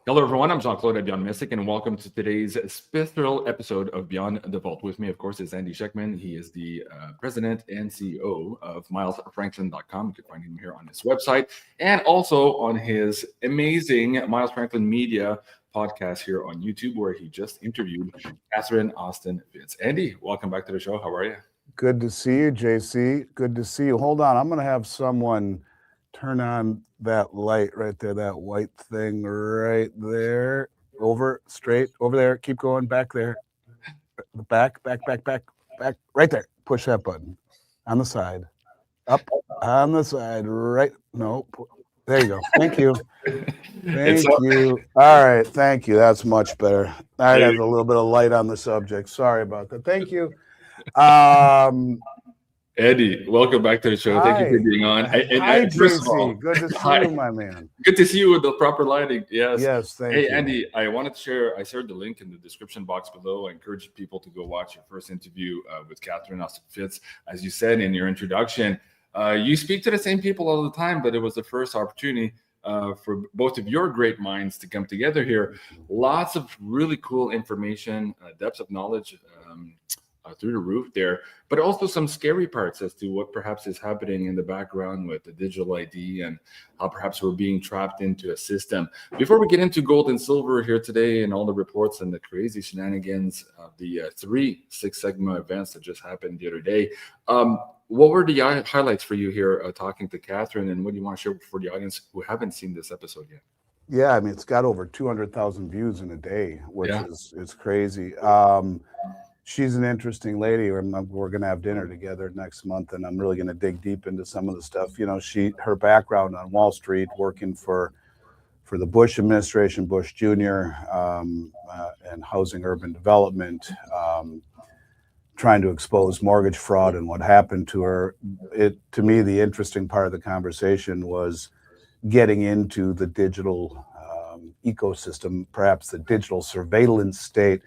Hello, everyone. I'm Jean-Claude at Beyond Mystic, and welcome to today's special episode of Beyond the Vault. With me, of course, is Andy Sheckman. He is the president and CEO of MilesFranklin.com. You can find him here on his website and also on his amazing Miles Franklin Media podcast here on YouTube, where he just interviewed Catherine Austin Fitz. Andy, welcome back to the show. How are you? Good to see you, JC. Good to see you. Hold on. I'm going to have someone turn on that light right there, that white thing right there. Straight over there. Keep going back there. Back, right there. Push that button on the side. Up on the side, right. No, there you go. Thank you. Thank you. All right. Thank you. That's much better. I got a little bit of light on the subject. Sorry about that. Thank you. Eddie, welcome back to the show. Hi. Thank you for being on. Hi, JC. Good to see you, my man. Good to see you with the proper lighting. Yes. Yes, thank you. Hey, Andy, I wanted to share, I shared the link in the description box below. I encourage people to go watch your first interview with Catherine Austin Fitz. As you said in your introduction, you speak to the same people all the time, but it was the first opportunity for both of your great minds to come together here. Lots of really cool information, depths of knowledge, through the roof there, but also some scary parts as to what perhaps is happening in the background with the digital ID and how perhaps we're being trapped into a system. Before we get into gold and silver here today and all the reports and the crazy shenanigans of the 3 Six Sigma events that just happened the other day, what were the highlights for you here talking to Catherine, and what do you want to share for the audience who haven't seen this episode yet? Yeah, I mean, it's got over 200,000 views in a day, which is crazy. She's an interesting lady. We're going to have dinner together next month, and I'm really going to dig deep into some of the stuff. You know, her background on Wall Street, working for the Bush administration, Bush Jr., and housing urban development, trying to expose mortgage fraud and what happened to her. To me, the interesting part of the conversation was getting into the digital ecosystem, perhaps the digital surveillance state.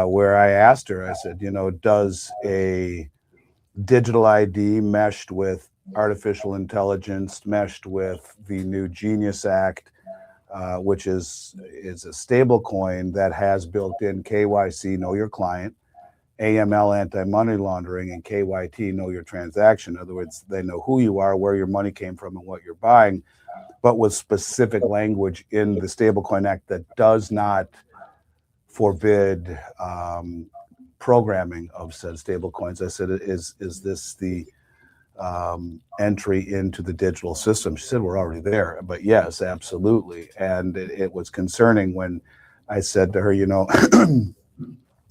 Where I asked her, I said, does a digital ID meshed with artificial intelligence, meshed with the new Genius Act, which is a stable coin that has built in KYC, know your client, AML, anti-money laundering, and KYT, know your transaction. In other words, they know who you are, where your money came from, and what you're buying, but with specific language in the Stablecoin Act that does not forbid programming of said stable coins. I said, is this the entry into the digital system? She said, we're already there, but yes, absolutely. And it was concerning when I said to her,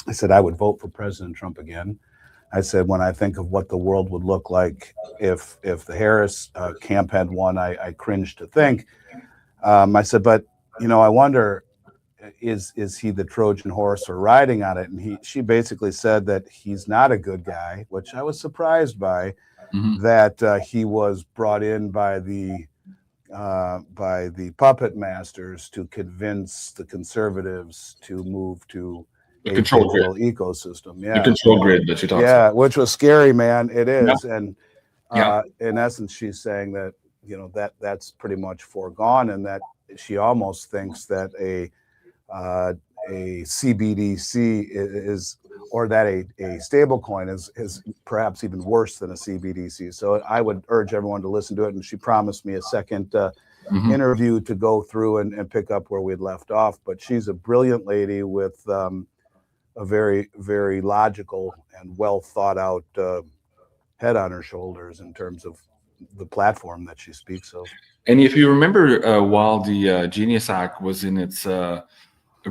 I said, I would vote for President Trump again. I said, when I think of what the world would look like if the Harris camp had won, I cringe to think. I said, but, I wonder, is he the Trojan horse or riding on it? And she basically said that he's not a good guy, which I was surprised by, that he was brought in by the puppet masters to convince the conservatives to move to a digital ecosystem. Yeah, the control grid that you talked about. Yeah, which was scary, man. It is, and in essence, she's saying that that's pretty much foregone, and that she almost thinks that a CBDC is, or that a stable coin is perhaps even worse than a CBDC. So I would urge everyone to listen to it. And she promised me a second interview to go through and pick up where we'd left off. But she's a brilliant lady with a very, very logical and well thought out head on her shoulders in terms of the platform that she speaks of. And if you remember, while the Genius Act was in its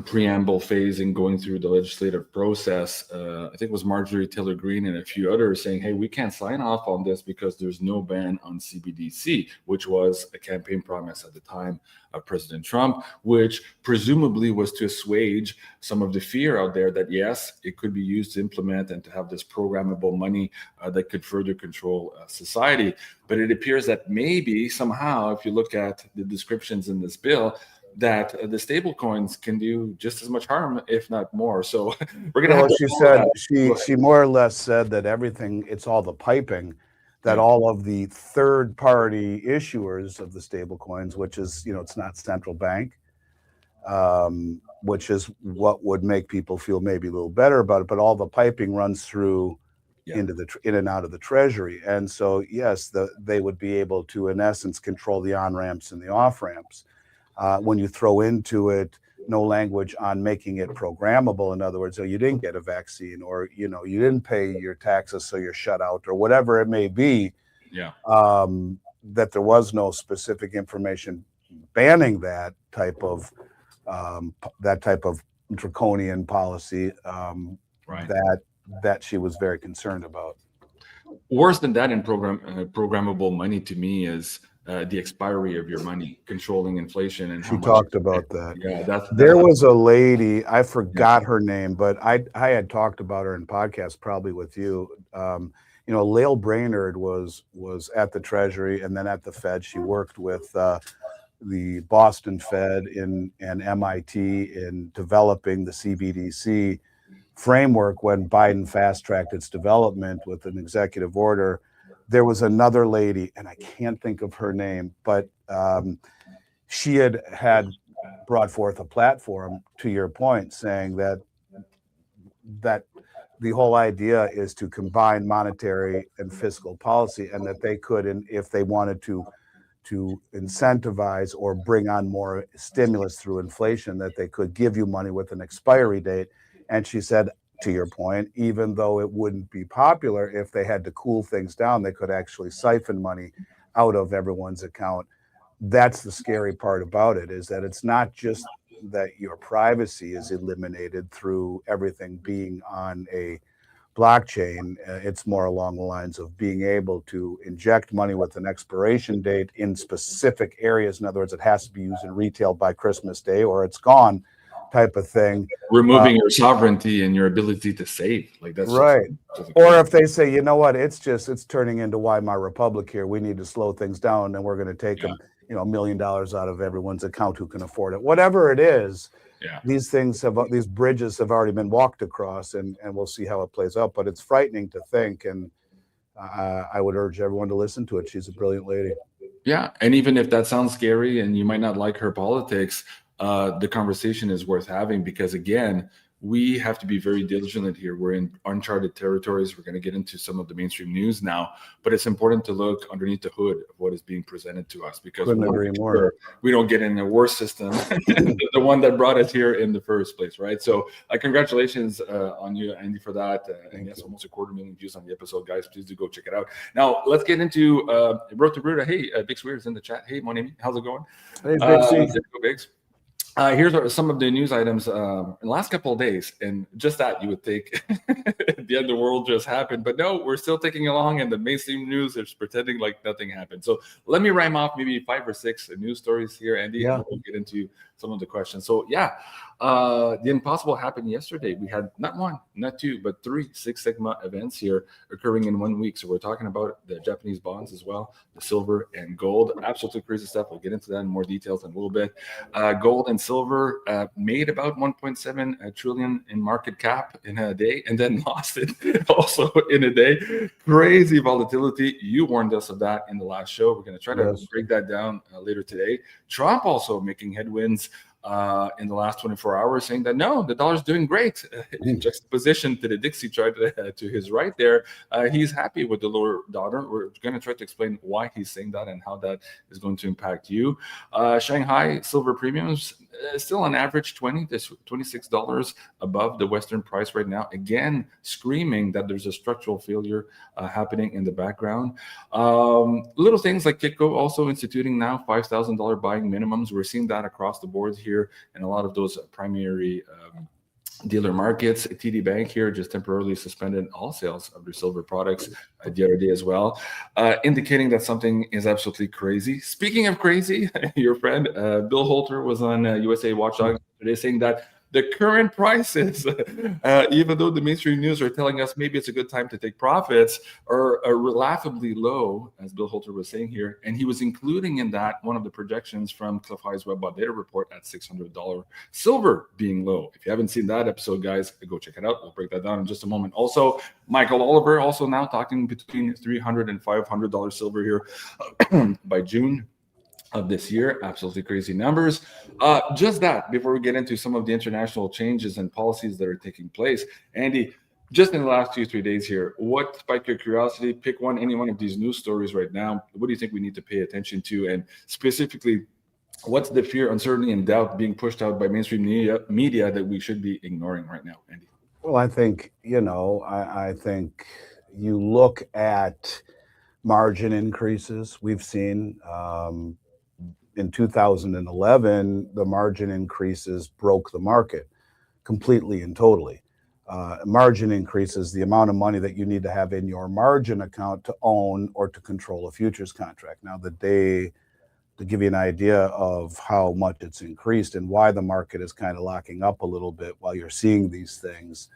preamble phase and going through the legislative process, I think it was Marjorie Taylor Greene and a few others saying, hey, we can't sign off on this because there's no ban on CBDC, which was a campaign promise at the time of President Trump, which presumably was to assuage some of the fear out there that, yes, it could be used to implement and to have this programmable money that could further control society. But it appears that maybe somehow, if you look at the descriptions in this bill, that the stable coins can do just as much harm, if not more. So we're going to have. She said she more or less said that everything, it's all the piping, that all of the third-party issuers of the stable coins, which is it's not central bank, which is what would make people feel maybe a little better about it. But all the piping runs through in and out of the Treasury. And so, yes, they would be able to, in essence, control the on-ramps and the off-ramps. When you throw into it no language on making it programmable, in other words, so you didn't get a vaccine, or you didn't pay your taxes, so you're shut out, or whatever it may be, that there was no specific information banning that type of draconian policy, that she was very concerned about. Worse than that in programmable money to me is the expiry of your money, controlling inflation, and she talked about that. Yeah, there was a lady, I forgot her name, but I had talked about her in podcasts, probably with you. Lael Brainerd was at the Treasury and then at the Fed. She worked with the Boston Fed and MIT in developing the CBDC framework when Biden fast-tracked its development with an executive order. There was another lady, and I can't think of her name, but she had brought forth a platform, to your point, saying that the whole idea is to combine monetary and fiscal policy, and that they could, and if they wanted to incentivize or bring on more stimulus through inflation, that they could give you money with an expiry date. And she said, to your point, even though it wouldn't be popular, if they had to cool things down, they could actually siphon money out of everyone's account. That's the scary part about it, is that it's not just that your privacy is eliminated through everything being on a blockchain. It's more along the lines of being able to inject money with an expiration date in specific areas. In other words, it has to be used in retail by Christmas Day or it's gone, type of thing. Removing your sovereignty and your ability to save, like that's right. Or if they say, you know what, it's turning into Weimar Republic here. We need to slow things down, and we're going to take them, $1 million out of everyone's account who can afford it. Whatever it is, these bridges have already been walked across, and we'll see how it plays out. But it's frightening to think, and I would urge everyone to listen to it. She's a brilliant lady. Yeah, and even if that sounds scary and you might not like her politics, the conversation is worth having, because again, we have to be very diligent here. We're in uncharted territories. We're going to get into some of the mainstream news now, but it's important to look underneath the hood of what is being presented to us, because we don't get in a worse system than the one that brought us here in the first place, right? So congratulations on you, Andy, for that. And yes, almost 250,000 views on the episode, guys. Please do go check it out. Now, let's get into Road to Bruta. Hey, Big Swears in the chat. Hey, mon ami, how's it going? Hey, Big Bigs. Here's some of the news items in the last couple of days, and just that you would think the end of the world just happened, but no, we're still ticking along, and the mainstream news is pretending like nothing happened. So let me rhyme off maybe 5 or 6 news stories here, Andy, and we'll get into some of the questions. So the impossible happened yesterday. We had not 1, not 2, but 3 Six Sigma events here occurring in 1 week. So we're talking about the Japanese bonds as well, the silver and gold. Absolutely crazy stuff. We'll get into that in more details in a little bit. Gold and silver made about 1.7 trillion in market cap in a day, and then lost it also in a day. Crazy volatility. You warned us of that in the last show. We're going to try to break that down later today. Trump also making headwinds in the last 24 hours, saying that no, the dollar's doing great. In juxtaposition to the Dixie chart to his right there, he's happy with the lower dollar. We're going to try to explain why he's saying that and how that is going to impact you. Shanghai silver premiums still on average $26 above the Western price right now. Again, screaming that there's a structural failure happening in the background. Little things like Kitco also instituting now $5,000 buying minimums. We're seeing that across the board here in a lot of those primary dealer markets. TD Bank here just temporarily suspended all sales of their silver products the other day as well, indicating that something is absolutely crazy. Speaking of crazy, your friend Bill Holter was on USA Watchdog today saying that the current prices, even though the mainstream news are telling us maybe it's a good time to take profits, are laughably low, as Bill Holter was saying here. And he was including in that one of the projections from Cliff High's Web Bot Data Report at $600 silver being low. If you haven't seen that episode, guys, go check it out. We'll break that down in just a moment. Also, Michael Oliver also now talking between $300 and $500 silver here by June. of this year. Absolutely crazy numbers. Just that, before we get into some of the international changes and policies that are taking place, Andy, just in the last 2 3 days here, what spiked your curiosity? Pick one, any one of these news stories right now. What do you think we need to pay attention to? And specifically, what's the fear, uncertainty, and doubt being pushed out by mainstream media that we should be ignoring right now, Andy? Well, I think, I think you look at margin increases we've seen. In 2011, the margin increases broke the market completely and totally. Margin increases the amount of money that you need to have in your margin account to own or to control a futures contract. Now, to give you an idea of how much it's increased and why the market is kind of locking up a little bit while you're seeing these things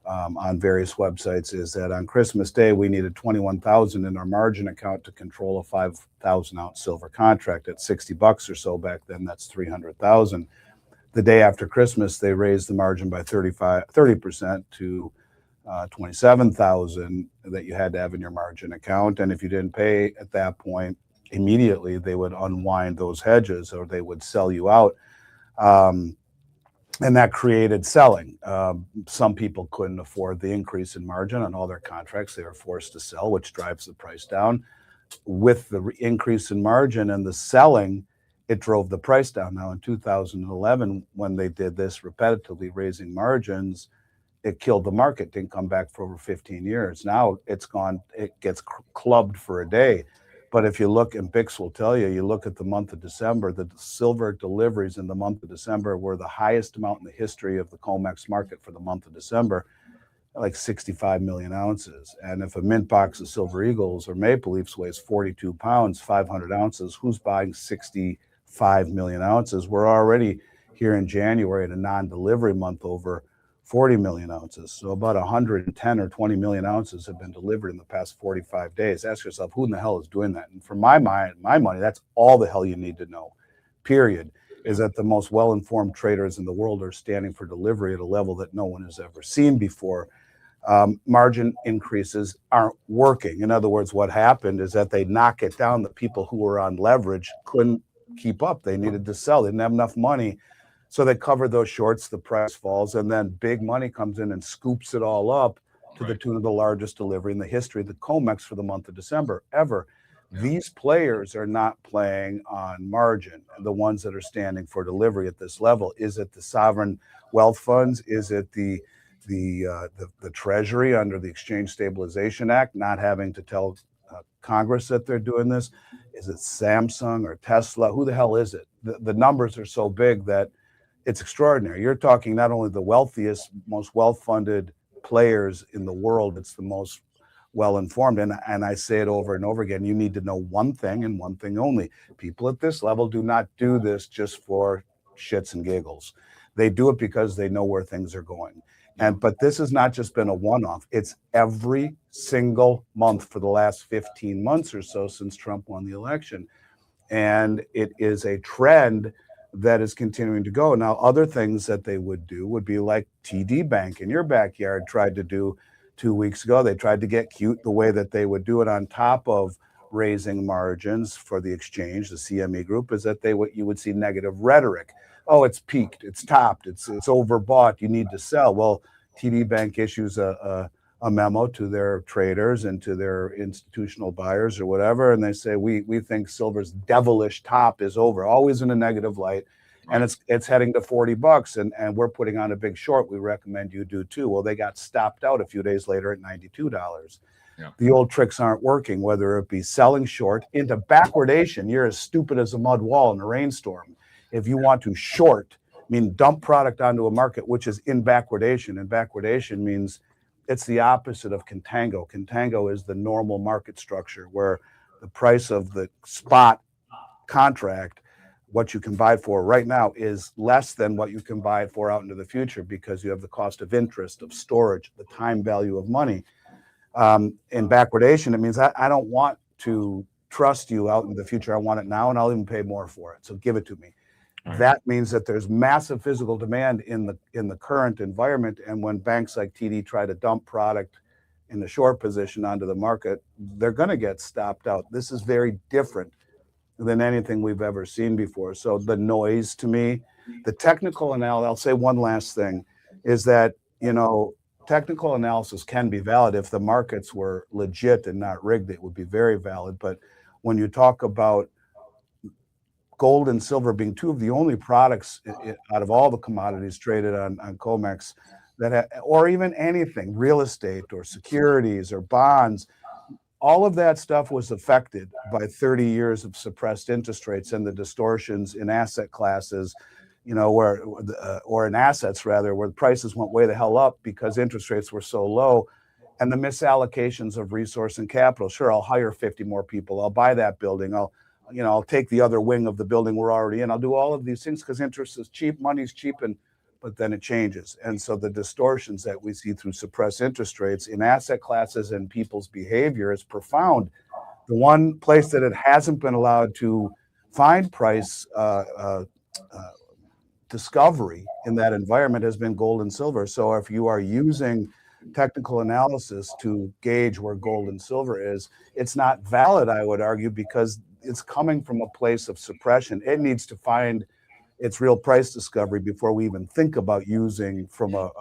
on various websites, is that on Christmas Day we needed 21,000 in our margin account to control a 5,000 ounce silver contract at $60 or so back then. That's 300,000. The day after Christmas, they raised the margin by 30% to 27,000 that you had to have in your margin account. And if you didn't pay at that point, immediately they would unwind those hedges or they would sell you out. And that created selling. Some people couldn't afford the increase in margin on all their contracts. They were forced to sell, which drives the price down. With the increase in margin and the selling, it drove the price down. Now in 2011, when they did this repetitively, raising margins, it killed the market, didn't come back for over 15 years. Now it's gone, it gets clubbed for a day. But if you look, and Bix will tell you, you look at the month of December, the silver deliveries in the month of December were the highest amount in the history of the COMEX market for the month of December, like 65 million ounces. And if a mint box of Silver Eagles or Maple Leafs weighs 42 pounds, 500 ounces, who's buying 65 million ounces? We're already here in January at a non-delivery month over 40 million ounces. So about 110 or 20 million ounces have been delivered in the past 45 days. Ask yourself, who in the hell is doing that? And for my money, that's all the hell you need to know, period, is that the most well-informed traders in the world are standing for delivery at a level that no one has ever seen before. Margin increases aren't working. In other words, what happened is that they knock it down. The people who were on leverage couldn't keep up. They needed to sell. They didn't have enough money. So they cover those shorts, the price falls, and then big money comes in and scoops it all up to the tune of the largest delivery in the history of the COMEX for the month of December ever. Yeah. These players are not playing on margin, the ones that are standing for delivery at this level. Is it the sovereign wealth funds? Is it the Treasury under the Exchange Stabilization Act not having to tell Congress that they're doing this? Is it Samsung or Tesla? Who the hell is it? The numbers are so big that it's extraordinary. You're talking not only the wealthiest, most well-funded players in the world, it's the most well-informed. And I say it over and over again, you need to know one thing and one thing only. People at this level do not do this just for shits and giggles. They do it because they know where things are going. But this has not just been a one-off. It's every single month for the last 15 months or so since Trump won the election. And it is a trend that is continuing to go. Now, other things that they would do would be like TD Bank in your backyard tried to do 2 weeks ago. They tried to get cute the way that they would do it on top of raising margins for the exchange, the CME group, is that you would see negative rhetoric. Oh, it's peaked, it's topped, it's overbought, you need to sell. Well, TD Bank issues a memo to their traders and to their institutional buyers or whatever, and they say, we think silver's devilish top is over, always in a negative light, and it's heading to $40, and we're putting on a big short. We recommend you do too. Well, they got stopped out a few days later at $92. Yeah. The old tricks aren't working, whether it be selling short into backwardation. You're as stupid as a mud wall in a rainstorm. If you want to short, mean dump product onto a market which is in backwardation, and backwardation means it's the opposite of contango. Contango is the normal market structure where the price of the spot contract, what you can buy it for right now, is less than what you can buy it for out into the future because you have the cost of interest, of storage, the time value of money. In backwardation, it means I don't want to trust you out in the future. I want it now, and I'll even pay more for it. So give it to me. Right. That means that there's massive physical demand in the current environment, and when banks like TD try to dump product in the short position onto the market, they're going to get stopped out. This is very different than anything we've ever seen before. So the noise to me, the technical analysis, I'll say one last thing, is that, technical analysis can be valid. If the markets were legit and not rigged, it would be very valid. But when you talk about gold and silver being two of the only products out of all the commodities traded on COMEX or even anything, real estate or securities or bonds, all of that stuff was affected by 30 years of suppressed interest rates and the distortions in asset classes, or in assets rather, where the prices went way the hell up because interest rates were so low, and the misallocations of resource and capital. Sure, I'll hire 50 more people. I'll buy that building. I'll take the other wing of the building we're already in. I'll do all of these things because interest is cheap, money's cheap, but then it changes. And so the distortions that we see through suppressed interest rates in asset classes and people's behavior is profound. The one place that it hasn't been allowed to find price discovery in that environment has been gold and silver. So if you are using technical analysis to gauge where gold and silver is, it's not valid, I would argue, because it's coming from a place of suppression. It needs to find its real price discovery before we even think about using from a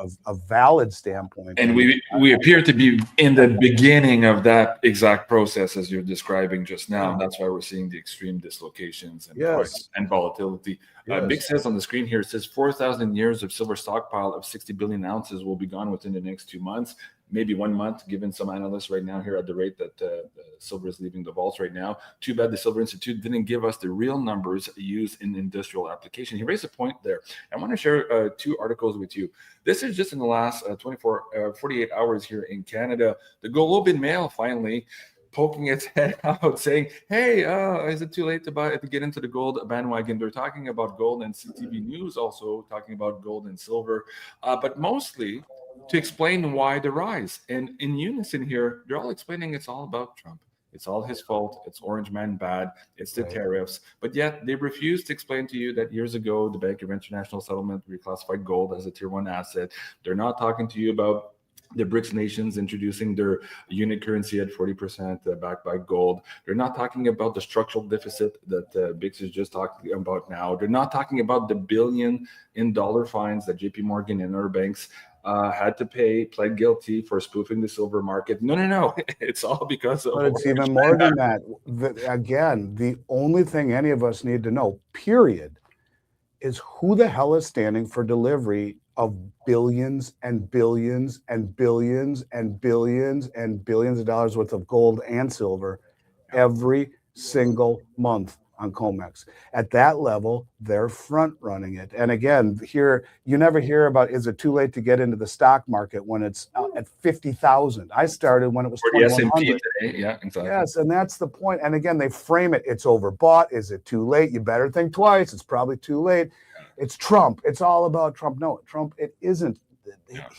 valid standpoint. And we appear to be in the beginning of that exact process as you're describing just now. And that's why we're seeing the extreme dislocations and price and volatility. Big says on the screen here, it says 4,000 years of silver stockpile of 60 billion ounces will be gone within the next 2 months, maybe 1 month, given some analysts right now here at the rate that silver is leaving the vaults right now. Too bad the Silver Institute didn't give us the real numbers used in industrial application. He raised a point there. I want to share 2 articles with you. This is just in the last 48 hours here in Canada. The Globe and Mail finally poking its head out saying, hey, is it too late to get into the gold bandwagon? They're talking about gold, and CTV News also talking about gold and silver, but mostly to explain why the rise. And in unison here, they're all explaining it's all about Trump. It's all his fault. It's Orange Man bad. It's the tariffs. But yet they refuse to explain to you that years ago, the Bank of International Settlement reclassified gold as a tier 1 asset. They're not talking to you about the BRICS nations introducing their unit currency at 40% backed by gold. They're not talking about the structural deficit that BICS is just talking about now. They're not talking about the billion in dollar fines that JP Morgan and other banks had to pay, pled guilty for spoofing the silver market. No. It's all because of... But it's even more than that. Again, the only thing any of us need to know, period, is who the hell is standing for delivery of billions and billions and billions and billions and billions of dollars worth of gold and silver every single month on COMEX. At that level, they're front running it. And again, here, you never hear about, is it too late to get into the stock market when it's at 50,000? I started when it was 2,100. Yeah, exactly. Yes, and that's the point. And again, they frame it, it's overbought. Is it too late? You better think twice. It's probably too late. It's Trump. It's all about Trump. No, Trump, it isn't.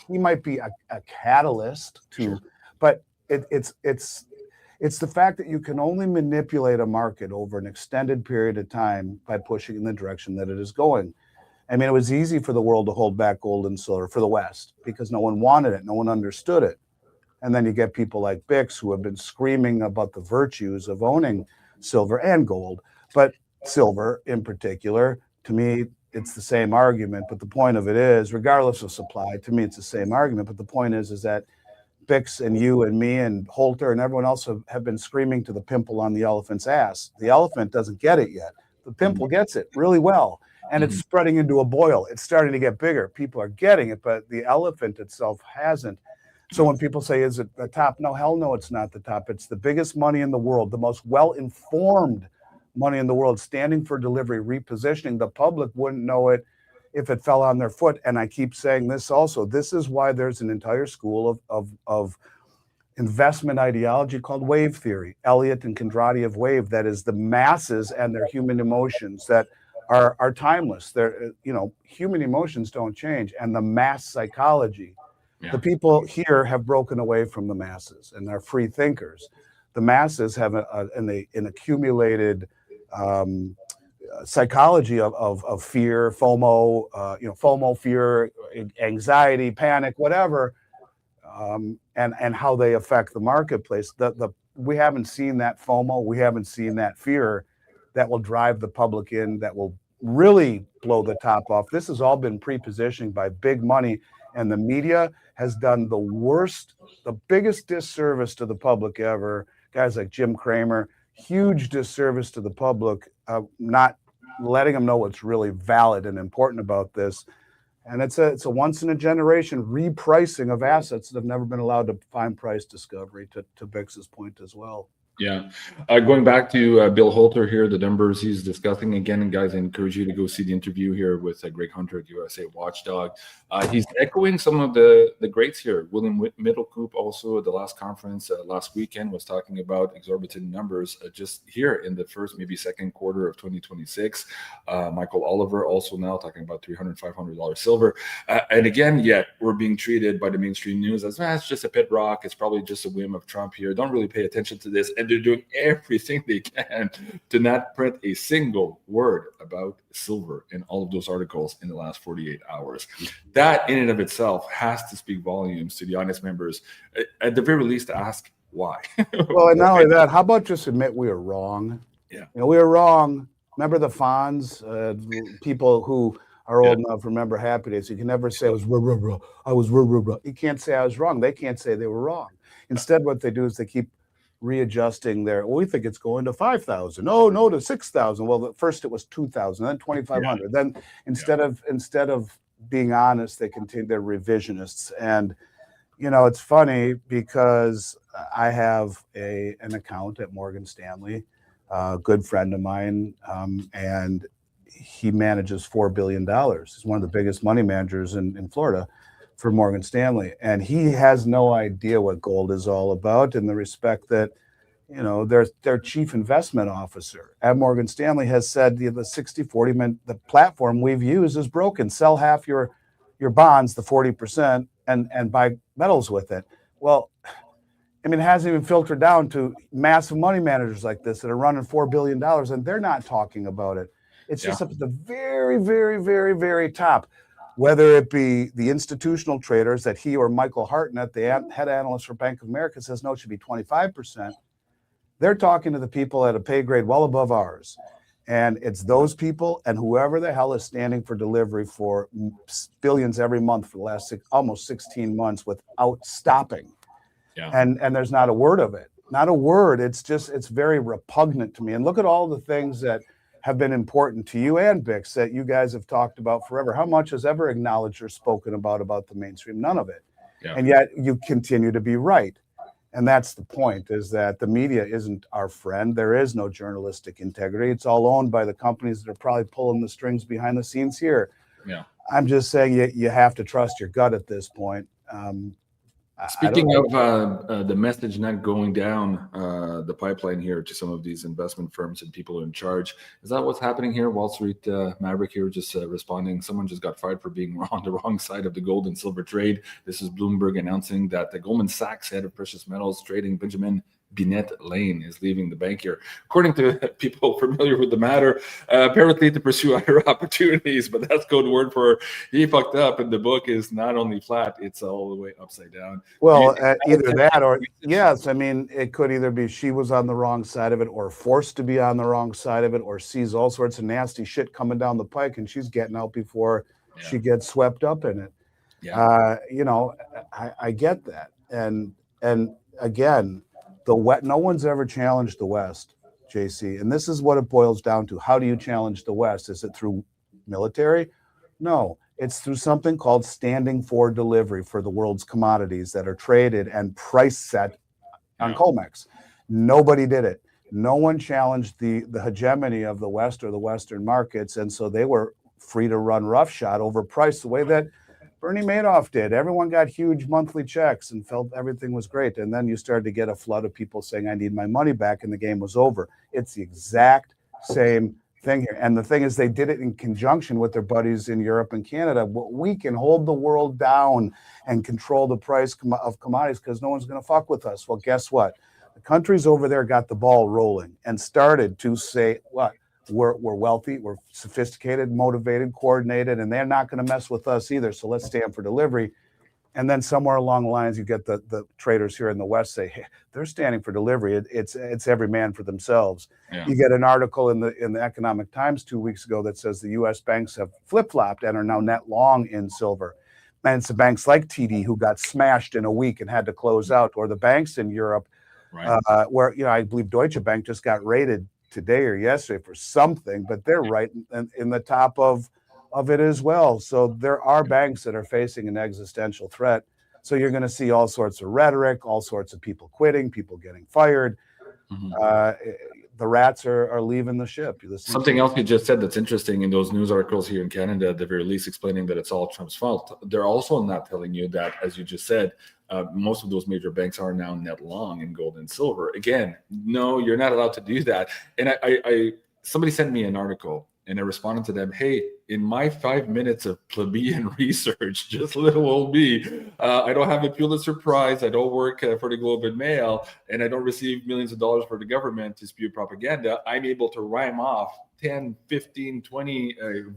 He might be a catalyst to, but it's the fact that you can only manipulate a market over an extended period of time by pushing in the direction that it is going. I mean, it was easy for the world to hold back gold and silver for the West because no one wanted it. No one understood it. And then you get people like BICS who have been screaming about the virtues of owning silver and gold, but silver in particular, to me, it's the same argument. But the point of it is, regardless of supply, to me, it's the same argument. But the point is that BICS and you and me and Holter and everyone else have been screaming to the pimple on the elephant's ass. The elephant doesn't get it yet. The pimple gets it really well. And it's spreading into a boil. It's starting to get bigger. People are getting it, but the elephant itself hasn't. So when people say, is it the top? No, hell no, it's not the top. It's the biggest money in the world, the most well-informed money in the world, standing for delivery, repositioning. The public wouldn't know it if it fell on their foot. And I keep saying this also. This is why there's an entire school of investment ideology called wave theory, Elliott and Condrati of wave, that is the masses and their human emotions that are timeless. They're, human emotions don't change. And the mass psychology, the people here have broken away from the masses and they're free thinkers. The masses have an accumulated psychology of fear, FOMO, FOMO, fear, anxiety, panic, whatever, and how they affect the marketplace. We haven't seen that FOMO, we haven't seen that fear that will drive the public in, that will really blow the top off. This has all been pre-positioned by big money, and the media has done the biggest disservice to the public ever. Guys like Jim Cramer, huge disservice to the public, not letting them know what's really valid and important about this. And it's a once in a generation repricing of assets that have never been allowed to find price discovery, to Bix's point as well. Yeah. Going back to Bill Holter here, the numbers he's discussing again, and guys, I encourage you to go see the interview here with Greg Hunter at USA Watchdog. He's echoing some of the greats here. William Middlecoop also at the last conference last weekend was talking about exorbitant numbers just here in the first, maybe second quarter of 2026. Michael Oliver also now talking about $300, $500 silver. And again, yet we're being treated by the mainstream news as, it's just a pit rock. It's probably just a whim of Trump here. Don't really pay attention to this. And they're doing everything they can to not print a single word about silver in all of those articles in the last 48 hours. That in and of itself has to speak volumes to the honest members, at the very least, to ask why. Well, and not only that, how about just admit we were wrong? Yeah. We were wrong. Remember the Fonz? People who are old enough remember Happy Days. You can never say I was ruh. I was ruh. You can't say I was wrong. They can't say they were wrong. Instead, what they do is they keep readjusting we think it's going to 5,000. Oh no, to 6,000. Well, first it was 2,000, then 2,500. Then instead of being honest, they continue. They're revisionists. And it's funny because I have an account at Morgan Stanley, a good friend of mine, and he manages $4 billion. He's one of the biggest money managers in Florida for Morgan Stanley. And he has no idea what gold is all about, in the respect that, their chief investment officer at Morgan Stanley has said the 60-40, the platform we've used is broken. Sell half your bonds, the 40%, and buy metals with it. Well, it hasn't even filtered down to massive money managers like this that are running $4 billion, and they're not talking about it. It's just up at the very, very, very, very top. Whether it be the institutional traders that he or Michael Hartnett, the head analyst for Bank of America, says no, it should be 25%. They're talking to the people at a pay grade well above ours. And it's those people and whoever the hell is standing for delivery for billions every month for the last almost 16 months without stopping. Yeah. And there's not a word of it. Not a word. It's very repugnant to me. And look at all the things that have been important to you and Bix that you guys have talked about forever. How much is ever acknowledged or spoken about the mainstream? None of it. Yeah. And yet you continue to be right. And that's the point, is that the media isn't our friend. There is no journalistic integrity. It's all owned by the companies that are probably pulling the strings behind the scenes here. Yeah. I'm just saying you have to trust your gut at this point. Speaking of the message not going down the pipeline here to some of these investment firms and people in charge, is that what's happening here? Wall Street Maverick here just responding. Someone just got fired for being on the wrong side of the gold and silver trade. This is Bloomberg announcing that the Goldman Sachs head of precious metals trading, Benjamin Binet Lane, is leaving the bank here. According to people familiar with the matter, apparently to pursue other opportunities, but that's code word for he fucked up, and the book is not only flat, it's all the way upside down. Well, either that or, yes, it could either be she was on the wrong side of it or forced to be on the wrong side of it or sees all sorts of nasty shit coming down the pike and she's getting out before she gets swept up in it. Yeah. I get that. And again, no one's ever challenged the West, JC. And this is what it boils down to. How do you challenge the West? Is it through military? No, it's through something called standing for delivery for the world's commodities that are traded and price set on COMEX. Nobody did it. No one challenged the hegemony of the West or the Western markets. And so they were free to run roughshod over price the way that Bernie Madoff did. Everyone got huge monthly checks and felt everything was great. And then you started to get a flood of people saying, I need my money back, and the game was over. It's the exact same thing here. And the thing is, they did it in conjunction with their buddies in Europe and Canada. We can hold the world down and control the price of commodities because no one's going to fuck with us. Well, guess what? The countries over there got the ball rolling and started to say, what? We're wealthy, we're sophisticated, motivated, coordinated, and they're not going to mess with us either. So let's stand for delivery. And then somewhere along the lines, you get the traders here in the West say, hey, they're standing for delivery. It's every man for themselves. Yeah. You get an article in the Economic Times 2 weeks ago that says the U.S. banks have flip-flopped and are now net long in silver. And it's the banks like TD who got smashed in a week and had to close out, or the banks in Europe, Right. where I believe Deutsche Bank just got rated today or yesterday for something, but they're right in the top of it as well. So there are banks that are facing an existential threat. So you're going to see all sorts of rhetoric, all sorts of people quitting, people getting fired. The rats are leaving the ship. Something else you just said that's interesting in those news articles here in Canada, at the very least, explaining that it's all Trump's fault. They're also not telling you that, as you just said, most of those major banks are now net long in gold and silver. Again, no, you're not allowed to do that. And somebody sent me an article, and I responded to them, hey, in my 5 minutes of plebeian research, just little old me, I don't have a Pulitzer Prize, I don't work for the Globe and Mail, and I don't receive millions of dollars for the government to spew propaganda. I'm able to rhyme off 10, 15, 20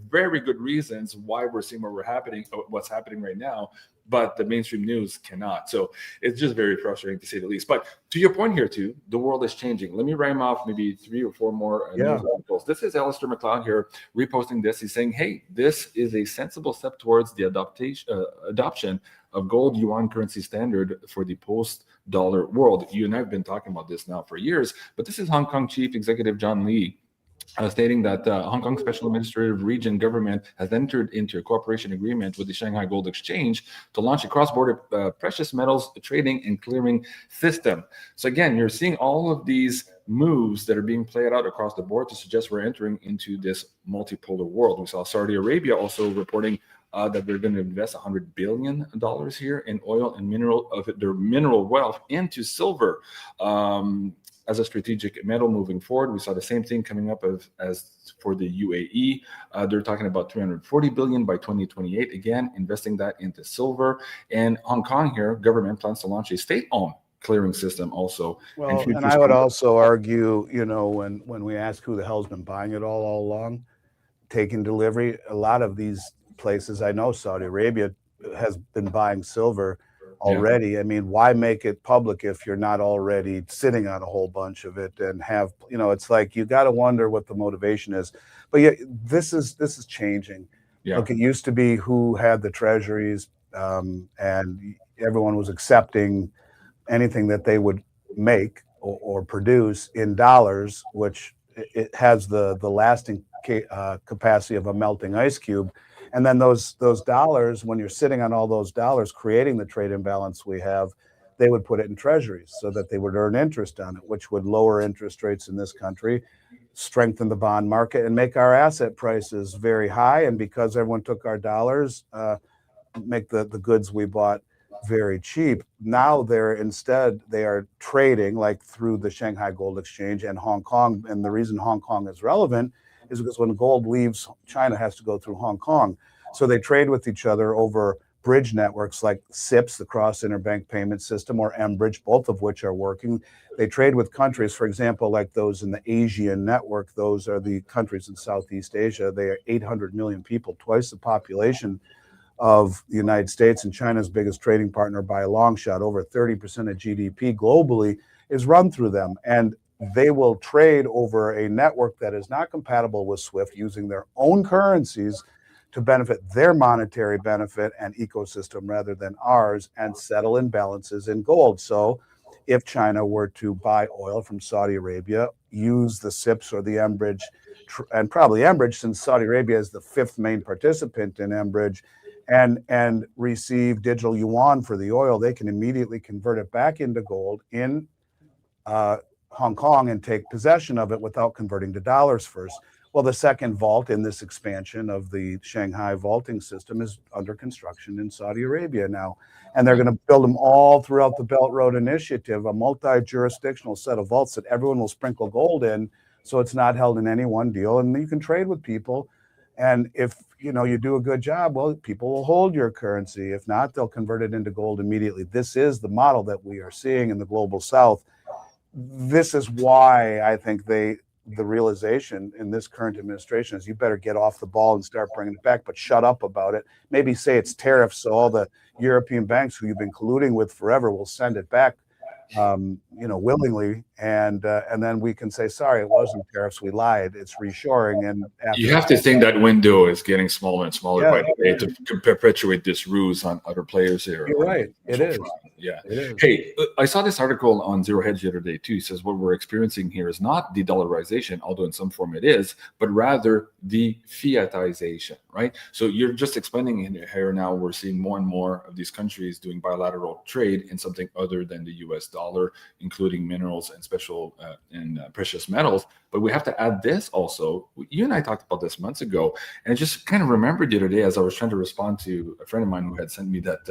very good reasons why we're seeing what's happening right now, but the mainstream news cannot. So it's just very frustrating, to say the least. But to your point here too, the world is changing. Let me rhyme off maybe 3 or 4 more news articles. This is Alistair McLeod here reposting this. He's saying, hey, this is a sensible step towards the adoption of gold yuan currency standard for the post-dollar world. You and I have been talking about this now for years, but this is Hong Kong Chief Executive John Lee stating that Hong Kong Special Administrative Region government has entered into a cooperation agreement with the Shanghai Gold Exchange to launch a cross-border precious metals trading and clearing system. So again, you're seeing all of these moves that are being played out across the board to suggest we're entering into this multipolar world. We saw Saudi Arabia also reporting that they're going to invest $100 billion here in oil and their mineral wealth into silver. As a strategic metal moving forward. We saw the same thing coming up as for the UAE. They're talking about $340 billion by 2028, again, investing that into silver. And Hong Kong here, government plans to launch a state-owned clearing system also. Well, and I would also argue, when we ask who the hell's been buying it all along, taking delivery, a lot of these places, I know Saudi Arabia has been buying silver already. Yeah. I mean, why make it public if you're not already sitting on a whole bunch of it and have, it's like you got to wonder what the motivation is. But yeah, this is changing. Yeah. Look, it used to be who had the treasuries, and everyone was accepting anything that they would make or produce in dollars, which it has the lasting capacity of a melting ice cube. And then those dollars, when you're sitting on all those dollars, creating the trade imbalance we have, they would put it in treasuries so that they would earn interest on it, which would lower interest rates in this country, strengthen the bond market, and make our asset prices very high. And because everyone took our dollars, make the goods we bought very cheap. Now they are trading like through the Shanghai Gold Exchange and Hong Kong. And the reason Hong Kong is relevant is because when gold leaves China, it has to go through Hong Kong. So they trade with each other over bridge networks like CIPS, the Cross Interbank Payment System, or mBridge, both of which are working. They trade with countries, for example, like those in the Asian network. Those are the countries in Southeast Asia. They are 800 million people, twice the population of the United States, and China's biggest trading partner by a long shot. Over 30% of GDP globally is run through them. And they will trade over a network that is not compatible with SWIFT, using their own currencies to benefit their monetary benefit and ecosystem rather than ours, and settle imbalances in gold. So if China were to buy oil from Saudi Arabia, use the CIPS or the mBridge, and probably mBridge, since Saudi Arabia is the 5th main participant in mBridge, and receive digital yuan for the oil, they can immediately convert it back into gold in Hong Kong and take possession of it without converting to dollars first. Well, the second vault in this expansion of the Shanghai vaulting system is under construction in Saudi Arabia now. And they're going to build them all throughout the Belt Road Initiative, a multi-jurisdictional set of vaults that everyone will sprinkle gold in, so it's not held in any one deal. And you can trade with people. And if you do a good job, well, people will hold your currency. If not, they'll convert it into gold immediately. This is the model that we are seeing in the global South. This is why I think they the realization in this current administration is you better get off the ball and start bringing it back, but shut up about it. Maybe say it's tariffs, so all the European banks who you've been colluding with forever will send it back, willingly, and then we can say, sorry, it wasn't tariffs, we lied, it's reshoring. And you have to think that window is getting smaller and smaller by the day to perpetuate this ruse on other players here. You're right. It is. Yeah. It is. Hey, I saw this article on Zero Hedge the other day too. It says what we're experiencing here is not de-dollarization, although in some form it is, but rather the fiatization, right? So you're just explaining here now we're seeing more and more of these countries doing bilateral trade in something other than the US dollar, including minerals and special and precious metals. But we have to add this also. You and I talked about this months ago, and I just kind of remembered the other day as I was trying to respond to a friend of mine who had sent me that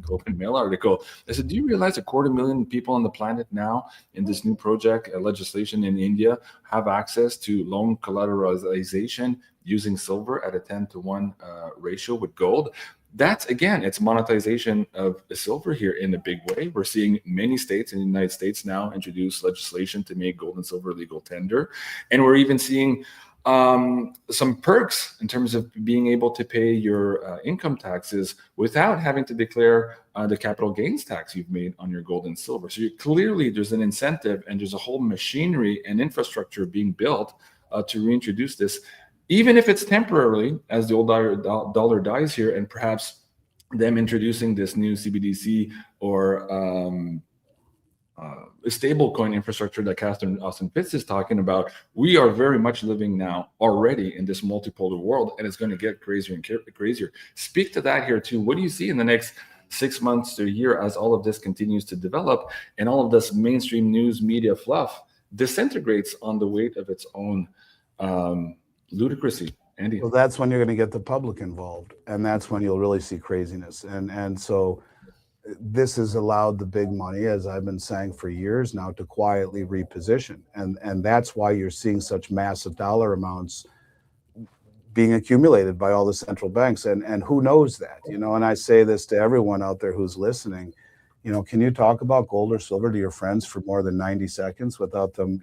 Globe and Mail article. I said, do you realize 250,000 people on the planet now in this new project legislation in India have access to loan collateralization using silver at a 10-to-1 ratio with gold? That's, again, it's monetization of silver here in a big way. We're seeing many states in the United States now introduce legislation to make gold and silver legal tender. And we're even seeing some perks in terms of being able to pay your income taxes without having to declare the capital gains tax you've made on your gold and silver. So clearly there's an incentive and there's a whole machinery and infrastructure being built to reintroduce this, even if it's temporarily, as the old dollar dies here, and perhaps them introducing this new CBDC or a stable coin infrastructure that Catherine Austin Fitts is talking about. We are very much living now already in this multipolar world, and it's going to get crazier and crazier. Speak to that here too. What do you see in the next 6 months to a year as all of this continues to develop and all of this mainstream news media fluff disintegrates on the weight of its own ludicrousy? Andy? Well, that's when you're going to get the public involved, and that's when you'll really see craziness. And so this has allowed the big money, as I've been saying for years now, to quietly reposition. And that's why you're seeing such massive dollar amounts being accumulated by all the central banks. And who knows that, and I say this to everyone out there who's listening, can you talk about gold or silver to your friends for more than 90 seconds without them,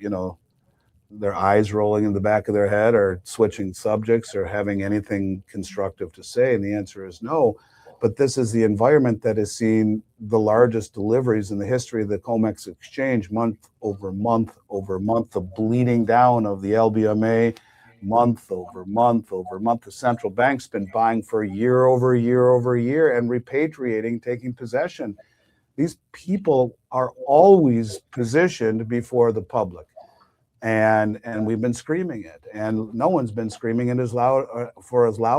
their eyes rolling in the back of their head or switching subjects or having anything constructive to say? And the answer is no. But this is the environment that has seen the largest deliveries in the history of the COMEX exchange, month over month over month, the bleeding down of the LBMA, month over month over month. The central bank's been buying for year over year over year and repatriating, taking possession. These people are always positioned before the public. And we've been screaming it, and no one's been screaming it as loud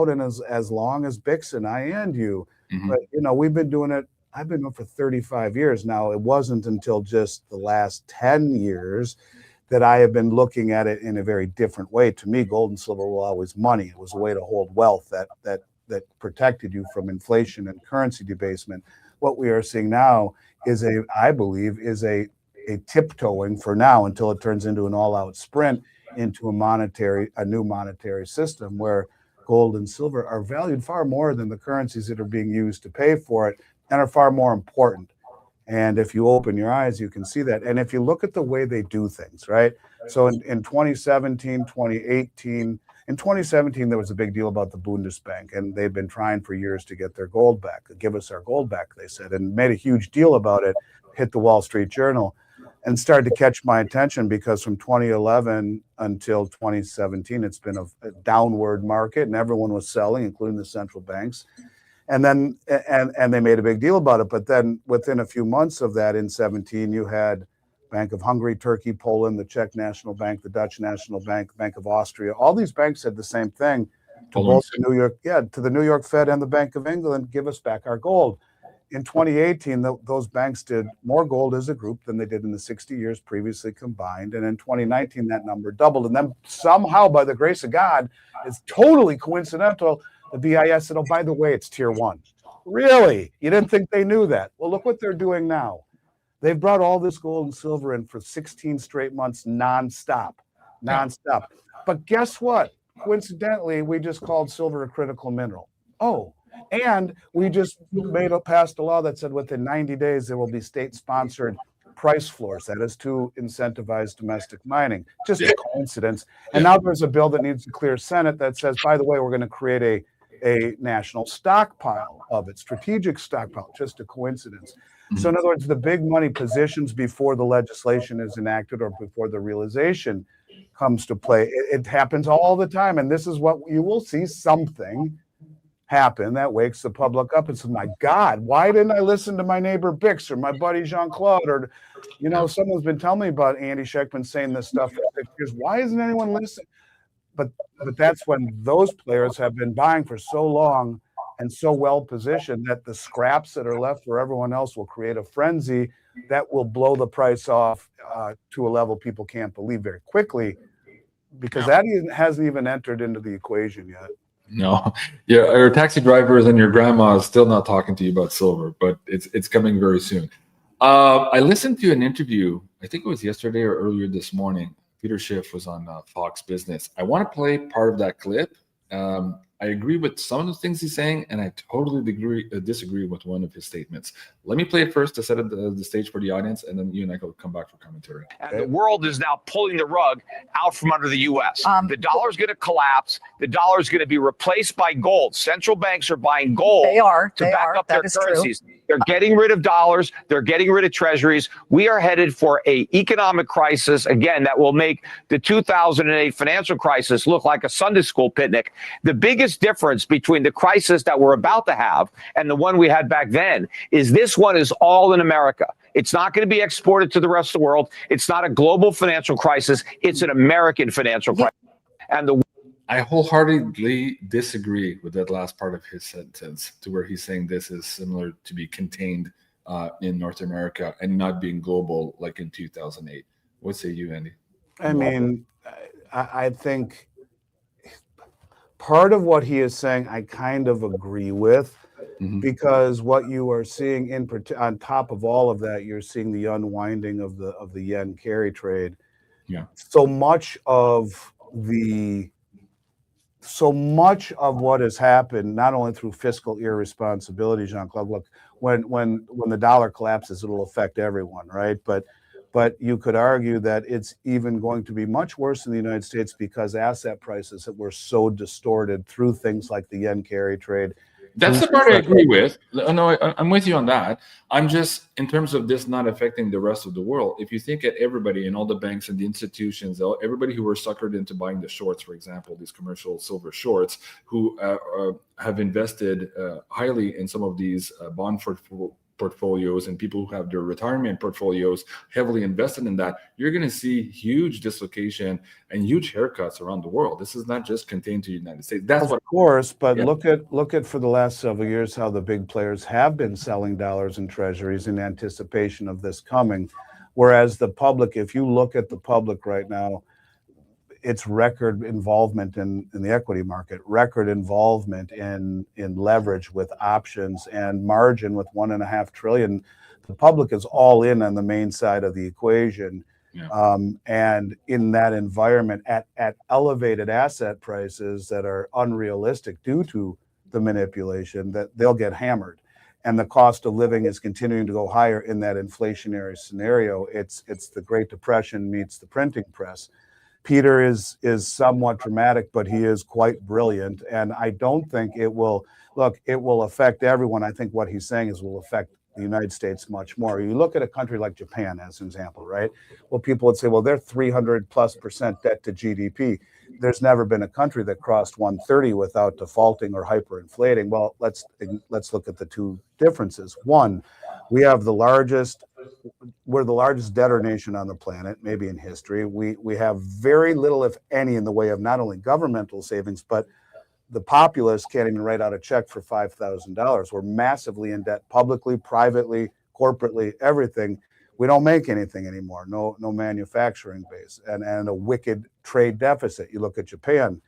and as long as Bix and I and you. Mm-hmm. But we've been doing it. I've been doing it for 35 years now. It wasn't until just the last 10 years that I have been looking at it in a very different way. To me, gold and silver were always money. It was a way to hold wealth that protected you from inflation and currency debasement. What we are seeing now is I believe a tiptoeing for now until it turns into an all-out sprint into a new monetary system where gold and silver are valued far more than the currencies that are being used to pay for it and are far more important. And if you open your eyes, you can see that. And if you look at the way they do things, right? So in 2017, 2018, in 2017, there was a big deal about the Bundesbank, and they've been trying for years to get their gold back. Give us our gold back, they said, and made a huge deal about it, hit the Wall Street Journal, and started to catch my attention because from 2011 until 2017, it's been a downward market, and everyone was selling, including the central banks. And then and they made a big deal about it. But then within a few months of that, in 17, you had Bank of Hungary, Turkey, Poland, the Czech National Bank, the Dutch National Bank, Bank of Austria. All these banks said the same thing to both the New York Fed and the Bank of England: give us back our gold. In 2018, those banks did more gold as a group than they did in the 60 years previously combined. And in 2019, that number doubled. And then somehow, by the grace of God, it's totally coincidental, the BIS said, oh, by the way, it's tier one. Really? You didn't think they knew that? Well, look what they're doing now. They've brought all this gold and silver in for 16 straight months nonstop. But guess what? Coincidentally, we just called silver a critical mineral. Oh, and we just passed a law that said within 90 days there will be state-sponsored price floors. That is to incentivize domestic mining. Just a coincidence. And now there's a bill that needs to clear Senate that says, by the way, we're going to create a national stockpile of it, strategic stockpile. Just a coincidence. So in other words, the big money positions before the legislation is enacted or before the realization comes to play. It happens all the time. And this is what you will see something happen that wakes the public up and says, my God, why didn't I listen to my neighbor Bix or my buddy Jean-Claude? Or, someone's been telling me about Andy Schechtman saying this stuff for 6 years. Why isn't anyone listening? But that's when those players have been buying for so long and so well positioned that the scraps that are left for everyone else will create a frenzy that will blow the price off to a level people can't believe very quickly, because that hasn't even entered into the equation yet. No, yeah, your taxi drivers and your grandma is still not talking to you about silver, but it's coming very soon. I listened to an interview, I think it was yesterday or earlier this morning. Peter Schiff was on Fox Business. I want to play part of that clip. I agree with some of the things he's saying, and I totally disagree with one of his statements. Let me play it first to set up the stage for the audience, and then you and I will come back for commentary. And the world is now pulling the rug out from under the U.S. The dollar's going to collapse. The dollar's going to be replaced by gold. Central banks are buying gold to back up their currencies. True. They're getting rid of dollars. They're getting rid of treasuries. We are headed for an economic crisis, again, that will make the 2008 financial crisis look like a Sunday school picnic. The biggest difference between the crisis that we're about to have and the one we had back then is this one is all in America. It's not going to be exported to the rest of the world. It's not a global financial crisis. It's an American financial crisis. And I wholeheartedly disagree with that last part of his sentence, to where he's saying this is similar to be contained in North America and not being global like in 2008. What say you, Andy? I mean, I think part of what he is saying, I kind of agree with, because what you are seeing on top of all of that, you're seeing the unwinding of the yen carry trade. Yeah. So much of what has happened, not only through fiscal irresponsibility, Jean-Claude, look, when the dollar collapses, it'll affect everyone, right? But you could argue that it's even going to be much worse in the United States because asset prices that were so distorted through things like the yen carry trade. That's the part I agree with. No, I'm with you on that. I'm just, in terms of this not affecting the rest of the world, if you think at everybody and all the banks and the institutions, everybody who were suckered into buying the shorts, for example, these commercial silver shorts, who have invested highly in some of these bond portfolios, and people who have their retirement portfolios heavily invested in that, you're going to see huge dislocation and huge haircuts around the world. This is not just contained to the United States. That's of course, but look at for the last several years how the big players have been selling dollars and treasuries in anticipation of this coming, whereas the public, if you look at the public right now, it's record involvement in the equity market, record involvement in leverage with options and margin with $1.5 trillion. The public is all in on the main side of the equation. Yeah. And in that environment at elevated asset prices that are unrealistic due to the manipulation, that they'll get hammered. And the cost of living is continuing to go higher in that inflationary scenario. It's the Great Depression meets the printing press. Peter is somewhat dramatic, but he is quite brilliant. And I don't think it will affect everyone. I think what he's saying is will affect the United States much more. You look at a country like Japan as an example, right? Well, people would say, well, they're 300+% debt to GDP. There's never been a country that crossed 130 without defaulting or hyperinflating. Well, let's look at the two differences. One, we're the largest debtor nation on the planet, maybe in history. We have very little, if any, in the way of not only governmental savings, but the populace can't even write out a check for $5,000. We're massively in debt, publicly, privately, corporately, everything. We don't make anything anymore. No manufacturing base, and a wicked trade deficit. You look at Japan.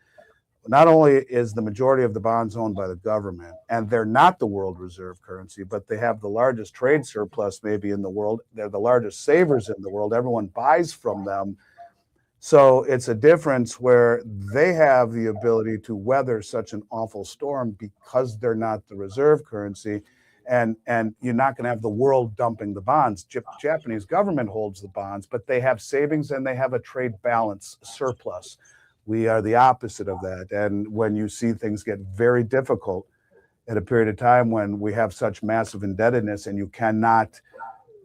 Not only is the majority of the bonds owned by the government, and they're not the world reserve currency, but they have the largest trade surplus maybe in the world. They're the largest savers in the world. Everyone buys from them. So it's a difference where they have the ability to weather such an awful storm because they're not the reserve currency. And you're not going to have the world dumping the bonds. Japanese government holds the bonds, but they have savings and they have a trade balance surplus. We are the opposite of that. And when you see things get very difficult at a period of time when we have such massive indebtedness and you cannot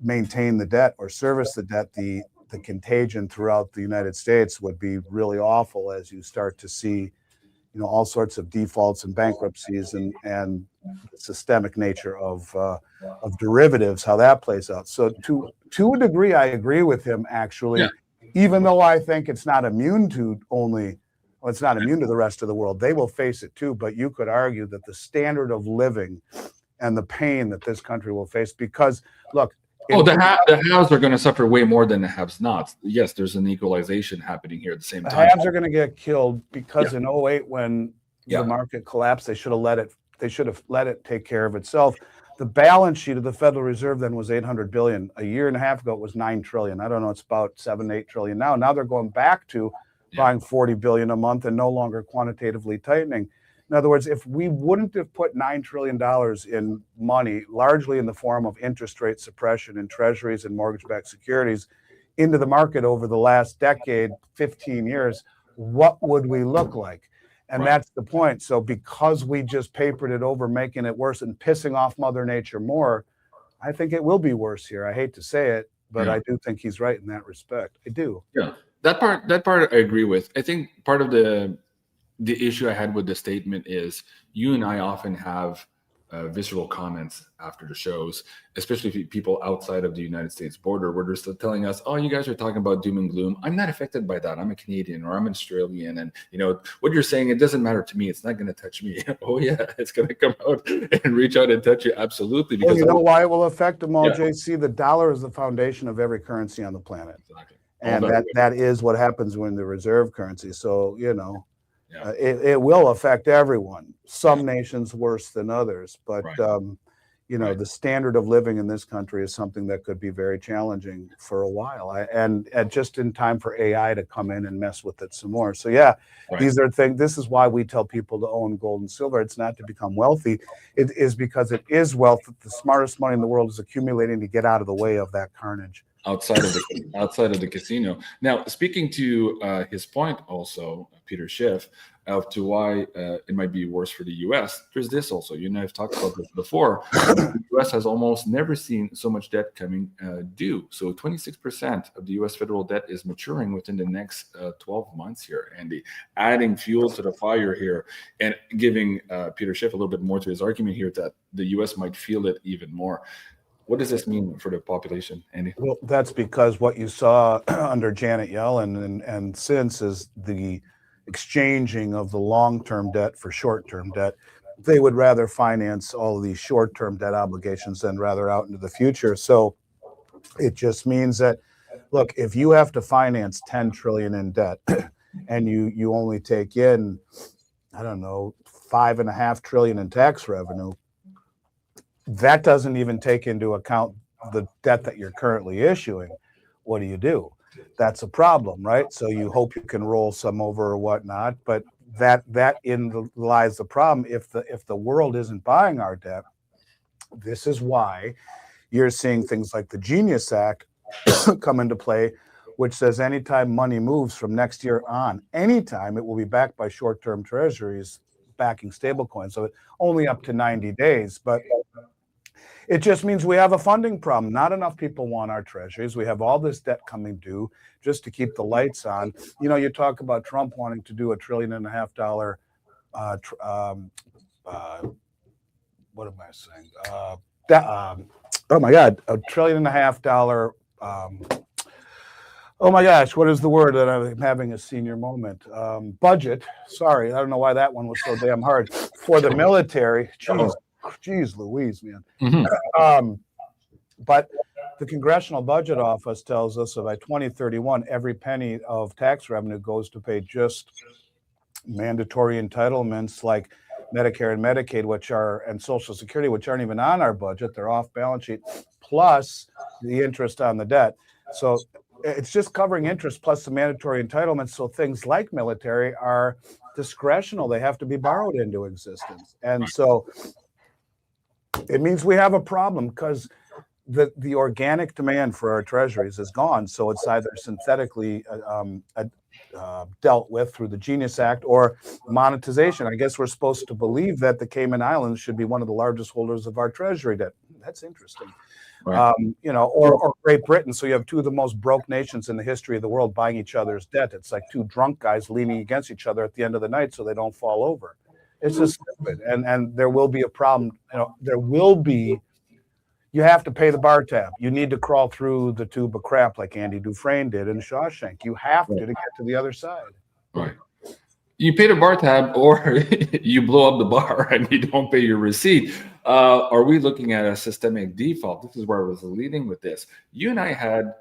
maintain the debt or service the debt, the contagion throughout the United States would be really awful as you start to see, all sorts of defaults and bankruptcies and the systemic nature of derivatives, how that plays out. So to a degree, I agree with him, actually, even though I think it's not immune to it's not immune to the rest of the world. They will face it too, but you could argue that the standard of living and the pain that this country will face, because look, the haves are going to suffer way more than the have-nots. Yes, there's an equalization happening here at the same time. The haves are going to get killed because in 2008, when the market collapsed, they should have let it take care of itself. The balance sheet of the Federal Reserve then was $800 billion. A year and a half ago, it was $9 trillion. I don't know, it's about $7-8 trillion now. Now they're going back to buying $40 billion a month and no longer quantitatively tightening. In other words, if we wouldn't have put $9 trillion in money, largely in the form of interest rate suppression in treasuries and mortgage-backed securities, into the market over the last decade, 15 years, what would we look like? And that's the point. So because we just papered it over, making it worse and pissing off Mother Nature more, I think it will be worse here. I hate to say it, but I do think he's right in that respect. I do. Yeah, that part I agree with. I think part of the issue I had with the statement is you and I often have visceral comments after the shows, especially people outside of the United States border, where they're still telling us, "Oh, you guys are talking about doom and gloom." I'm not affected by that. I'm a Canadian or I'm an Australian, and what you're saying, it doesn't matter to me. It's not going to touch me. Oh yeah, it's going to come out and reach out and touch you. Absolutely. Because you know why it will affect them all, JC? The dollar is the foundation of every currency on the planet, and that is what happens when the reserve currency. So it will affect everyone. Some nations worse than others, but the standard of living in this country is something that could be very challenging for a while, and just in time for AI to come in and mess with it some more. So these are things. This is why we tell people to own gold and silver. It's not to become wealthy. It is because it is wealth that the smartest money in the world is accumulating to get out of the way of that carnage outside of the casino. Now, speaking to his point, also Peter Schiff, to why it might be worse for the U.S. There's this also. You and I have talked about this before. The U.S. has almost never seen so much debt coming due. So 26% of the U.S. federal debt is maturing within the next 12 months here, Andy. Adding fuel to the fire here and giving Peter Schiff a little bit more to his argument here that the U.S. might feel it even more. What does this mean for the population, Andy? Well, that's because what you saw under Janet Yellen and since is the exchanging of the long-term debt for short-term debt. They would rather finance all of these short-term debt obligations than rather out into the future. So it just means that, look, if you have to finance 10 trillion in debt and you only take in, I don't know, 5.5 trillion in tax revenue, that doesn't even take into account the debt that you're currently issuing. What do? That's a problem, right? So you hope you can roll some over or whatnot, but that lies the problem. If the world isn't buying our debt, this is why you're seeing things like the Genius Act come into play, which says anytime money moves from next year on, anytime, it will be backed by short-term treasuries backing stablecoins. So only up to 90 days, but it just means we have a funding problem. Not enough people want our treasuries. We have all this debt coming due just to keep the lights on. You talk about Trump wanting to do $1.5 trillion. What am I saying? Oh my God, $1.5 trillion. Oh my gosh, what is the word that I'm having a senior moment? Budget. Sorry, I don't know why that one was so damn hard for the military. Jeez Louise, man. Mm-hmm. But the Congressional Budget Office tells us that by 2031, every penny of tax revenue goes to pay just mandatory entitlements like Medicare and Medicaid, and Social Security, which aren't even on our budget. They're off balance sheet, plus the interest on the debt. So it's just covering interest plus the mandatory entitlements. So things like military are discretional. They have to be borrowed into existence. And so It means we have a problem because the organic demand for our treasuries is gone. So it's either synthetically dealt with through the Genius Act or monetization. I guess we're supposed to believe that the Cayman Islands should be one of the largest holders of our treasury debt. That's interesting. Right. Or Great Britain. So you have two of the most broke nations in the history of the world buying each other's debt. It's like two drunk guys leaning against each other at the end of the night so they don't fall over. It's just stupid. And there will be a problem. You have to pay the bar tab. You need to crawl through the tube of crap like Andy Dufresne did in Shawshank. You have to get to the other side. Right. You pay the bar tab or you blow up the bar and you don't pay your receipt. Are we looking at a systemic default? This is where I was leading with this. You and I had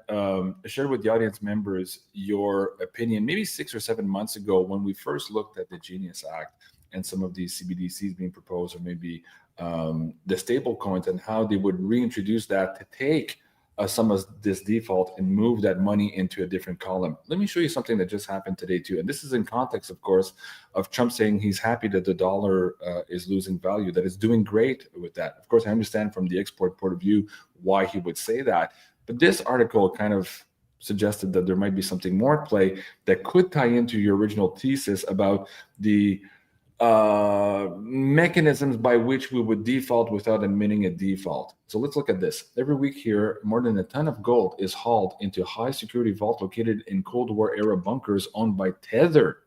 shared with the audience members your opinion maybe 6 or 7 months ago when we first looked at the Genius Act and some of these CBDCs being proposed, or maybe the stable coins, and how they would reintroduce that to take some of this default and move that money into a different column. Let me show you something that just happened today too. And this is in context, of course, of Trump saying he's happy that the dollar is losing value, that it's doing great with that. Of course, I understand from the export point of view why he would say that. But this article kind of suggested that there might be something more at play that could tie into your original thesis about the mechanisms by which we would default without admitting a default. So let's look at this. Every week here, more than a ton of gold is hauled into high security vault located in Cold War era bunkers owned by Tether.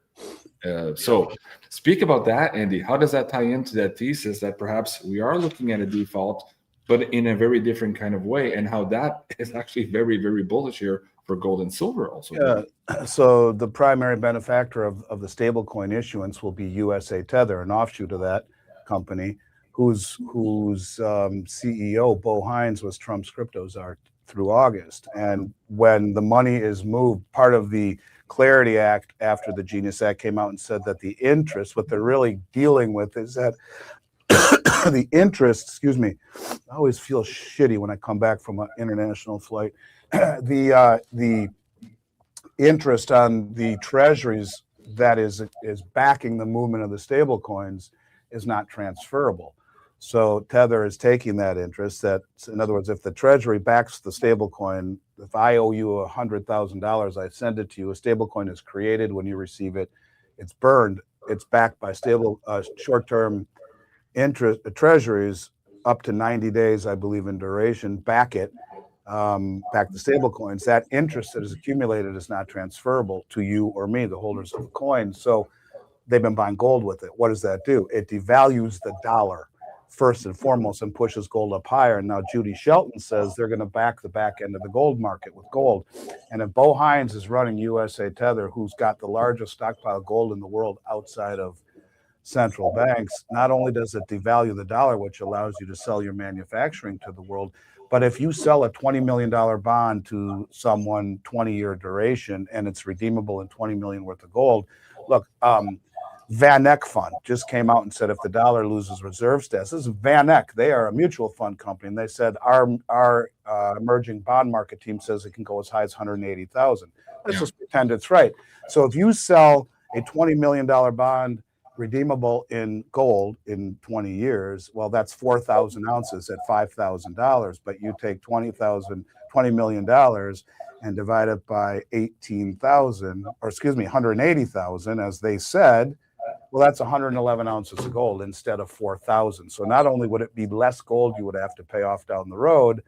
So speak about that, Andy. How does that tie into that thesis that perhaps we are looking at a default, but in a very different kind of way, and how that is actually very, very bullish here for gold and silver also? Yeah. So the primary benefactor of the stablecoin issuance will be USA Tether, an offshoot of that company, whose CEO, Bo Hines, was Trump's crypto czar through August. And when the money is moved, part of the Clarity Act after the Genius Act came out and said that the interest, what they're really dealing with is that the interest, I always feel shitty when I come back from an international flight. The interest on the treasuries that is backing the movement of the stable coins is not transferable. So Tether is taking that interest. That, in other words, if the treasury backs the stable coin, if I owe you $100,000, I send it to you. A stable coin is created. When you receive it, it's burned. It's backed by stable short-term interest treasuries up to 90 days, I believe, in duration. Back it. Back the stable coins. That interest that is accumulated is not transferable to you or me, the holders of the coin. So they've been buying gold with it. What does that do? It devalues the dollar first and foremost and pushes gold up higher. And now Judy Shelton says they're going to back the back end of the gold market with gold. And if Bo Hines is running USA Tether, who's got the largest stockpile of gold in the world outside of central banks, not only does it devalue the dollar, which allows you to sell your manufacturing to the world, but if you sell a $20 million bond to someone 20-year duration and it's redeemable in $20 million worth of gold, look, Van Eck Fund just came out and said if the dollar loses reserve status, this is Van Eck, they are a mutual fund company, and they said our emerging bond market team says it can go as high as 180,000. Let's just pretend it's right. So if you sell a $20 million bond redeemable in gold in 20 years, well, that's 4,000 ounces at $5,000. But you take $20 million and divide it by 180,000, as they said, well, that's 111 ounces of gold instead of 4,000. So not only would it be less gold you would have to pay off down the road,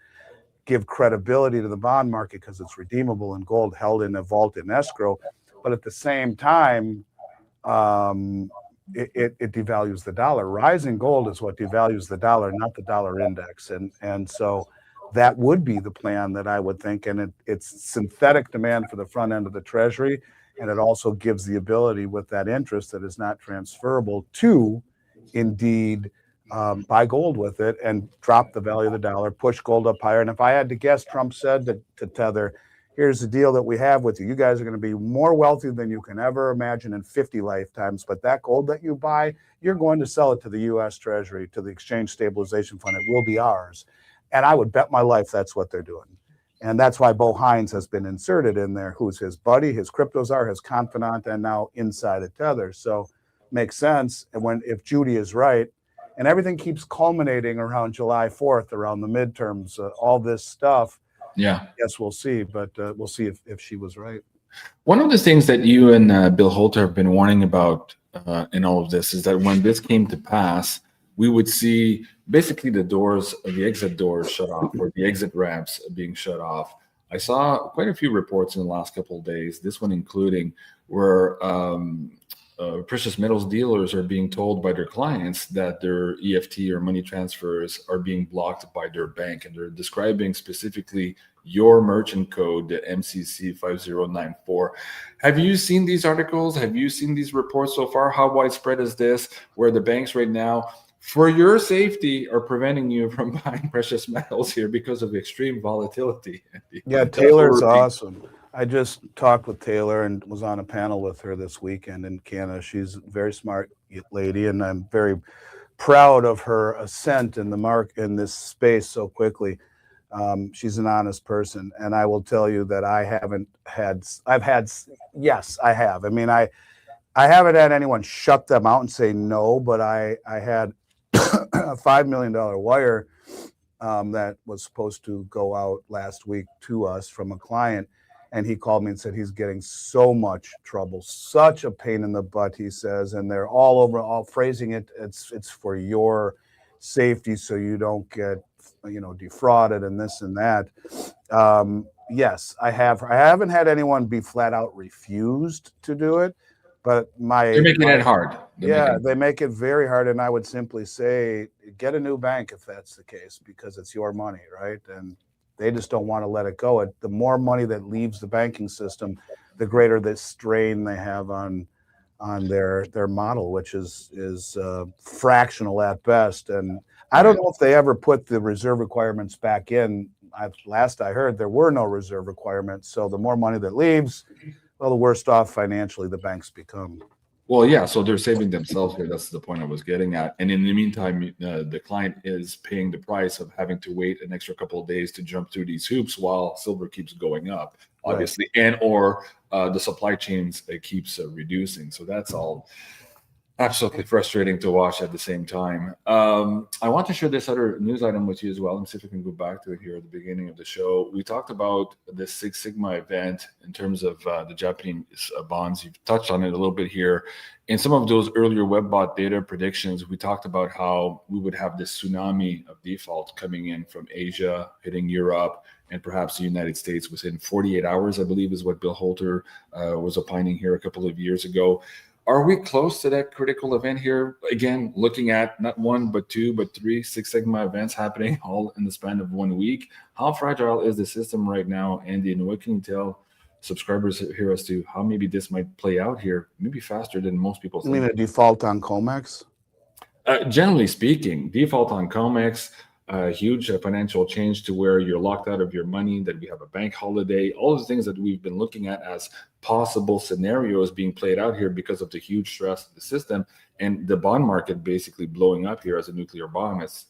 give credibility to the bond market because it's redeemable in gold held in a vault in escrow, but at the same time, it devalues the dollar. Rising gold is what devalues the dollar, not the dollar index. And so that would be the plan that I would think. And it's synthetic demand for the front end of the treasury. And it also gives the ability with that interest that is not transferable to indeed buy gold with it and drop the value of the dollar, push gold up higher. And if I had to guess, Trump said to Tether, here's the deal that we have with you. You guys are going to be more wealthy than you can ever imagine in 50 lifetimes. But that gold that you buy, you're going to sell it to the U.S. Treasury, to the Exchange Stabilization Fund. It will be ours. And I would bet my life that's what they're doing. And that's why Bo Hines has been inserted in there, who's his buddy, his crypto czar, his confidant, and now inside of Tether. So makes sense. And if Judy is right, and everything keeps culminating around July 4th, around the midterms, all this stuff. Yeah. Yes, we'll see, but we'll see if she was right. One of the things that you and Bill Holter have been warning about in all of this is that when this came to pass, we would see basically the exit doors shut off, or the exit ramps being shut off. I saw quite a few reports in the last couple of days, this one including, where precious metals dealers are being told by their clients that their EFT or money transfers are being blocked by their bank, and they're describing specifically your merchant code, the MCC 5094. Have you seen these articles? Have you seen these reports so far? How widespread is this, where the banks right now, for your safety, are preventing you from buying precious metals here because of extreme volatility? Yeah, Taylor's awesome. I just talked with Taylor and was on a panel with her this weekend in Canada. She's a very smart lady, and I'm very proud of her ascent in in this space so quickly. She's an honest person, and I will tell you that I have. I mean, I haven't had anyone shut them out and say no, but I had a $5 million wire that was supposed to go out last week to us from a client. And he called me and said he's getting so much trouble, such a pain in the butt, he says, and they're all phrasing it. It's for your safety, so you don't get, defrauded and this and that. Yes, I haven't had anyone be flat out refused to do it, but they're making it hard. They make it very hard. And I would simply say, get a new bank if that's the case, because it's your money, right? And they just don't want to let it go. The more money that leaves the banking system, the greater the strain they have on their model, which is fractional at best. And I don't know if they ever put the reserve requirements back in. Last I heard, there were no reserve requirements. So the more money that leaves, well, the worse off financially the banks become. Well, yeah, so they're saving themselves here. That's the point I was getting at. And in the meantime, the client is paying the price of having to wait an extra couple of days to jump through these hoops while silver keeps going up, obviously, right. And or the supply chains keeps reducing. So that's all absolutely frustrating to watch at the same time. I want to share this other news item with you as well, and see if we can go back to it here at the beginning of the show. We talked about this Six Sigma event in terms of the Japanese bonds. You've touched on it a little bit here. In some of those earlier WebBot data predictions, we talked about how we would have this tsunami of default coming in from Asia, hitting Europe, and perhaps the United States within 48 hours, I believe is what Bill Holter was opining here a couple of years ago. Are we close to that critical event here? Again, looking at not one, but two, but three Six Sigma events happening all in the span of 1 week. How fragile is the system right now, Andy? And what can you tell subscribers here as to how maybe this might play out here, maybe faster than most people think? You mean a default on COMEX? Generally speaking, default on COMEX, huge financial change to where you're locked out of your money, that we have a bank holiday, all the things that we've been looking at as possible scenarios being played out here because of the huge stress of the system, and the bond market basically blowing up here as a nuclear bomb, as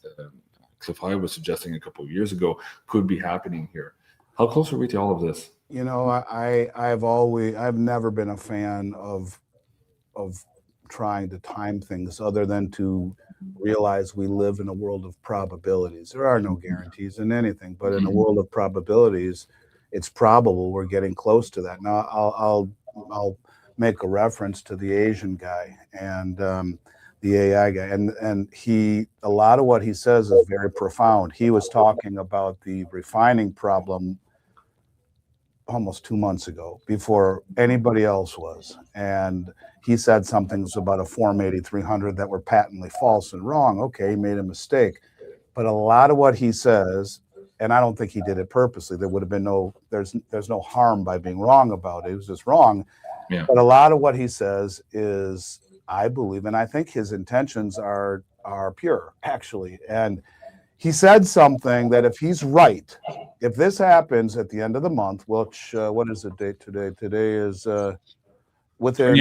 Cliff High was suggesting a couple of years ago, could be happening here. How close are we to all of this? I've never been a fan of trying to time things, other than to realize we live in a world of probabilities. There are no guarantees in anything, but in a world of probabilities, it's probable we're getting close to that. Now, I'll make a reference to the Asian guy and the AI guy, and a lot of what he says is very profound. He was talking about the refining problem almost 2 months ago, before anybody else was, and he said something about a Form 8300 that were patently false and wrong. Okay, he made a mistake, but a lot of what he says, and I don't think he did it purposely. There would have been there's no harm by being wrong about it. It was just wrong. Yeah. But a lot of what he says is, I believe, and I think his intentions are pure, actually. And he said something that if he's right, if this happens at the end of the month, which what is the date today? Today is within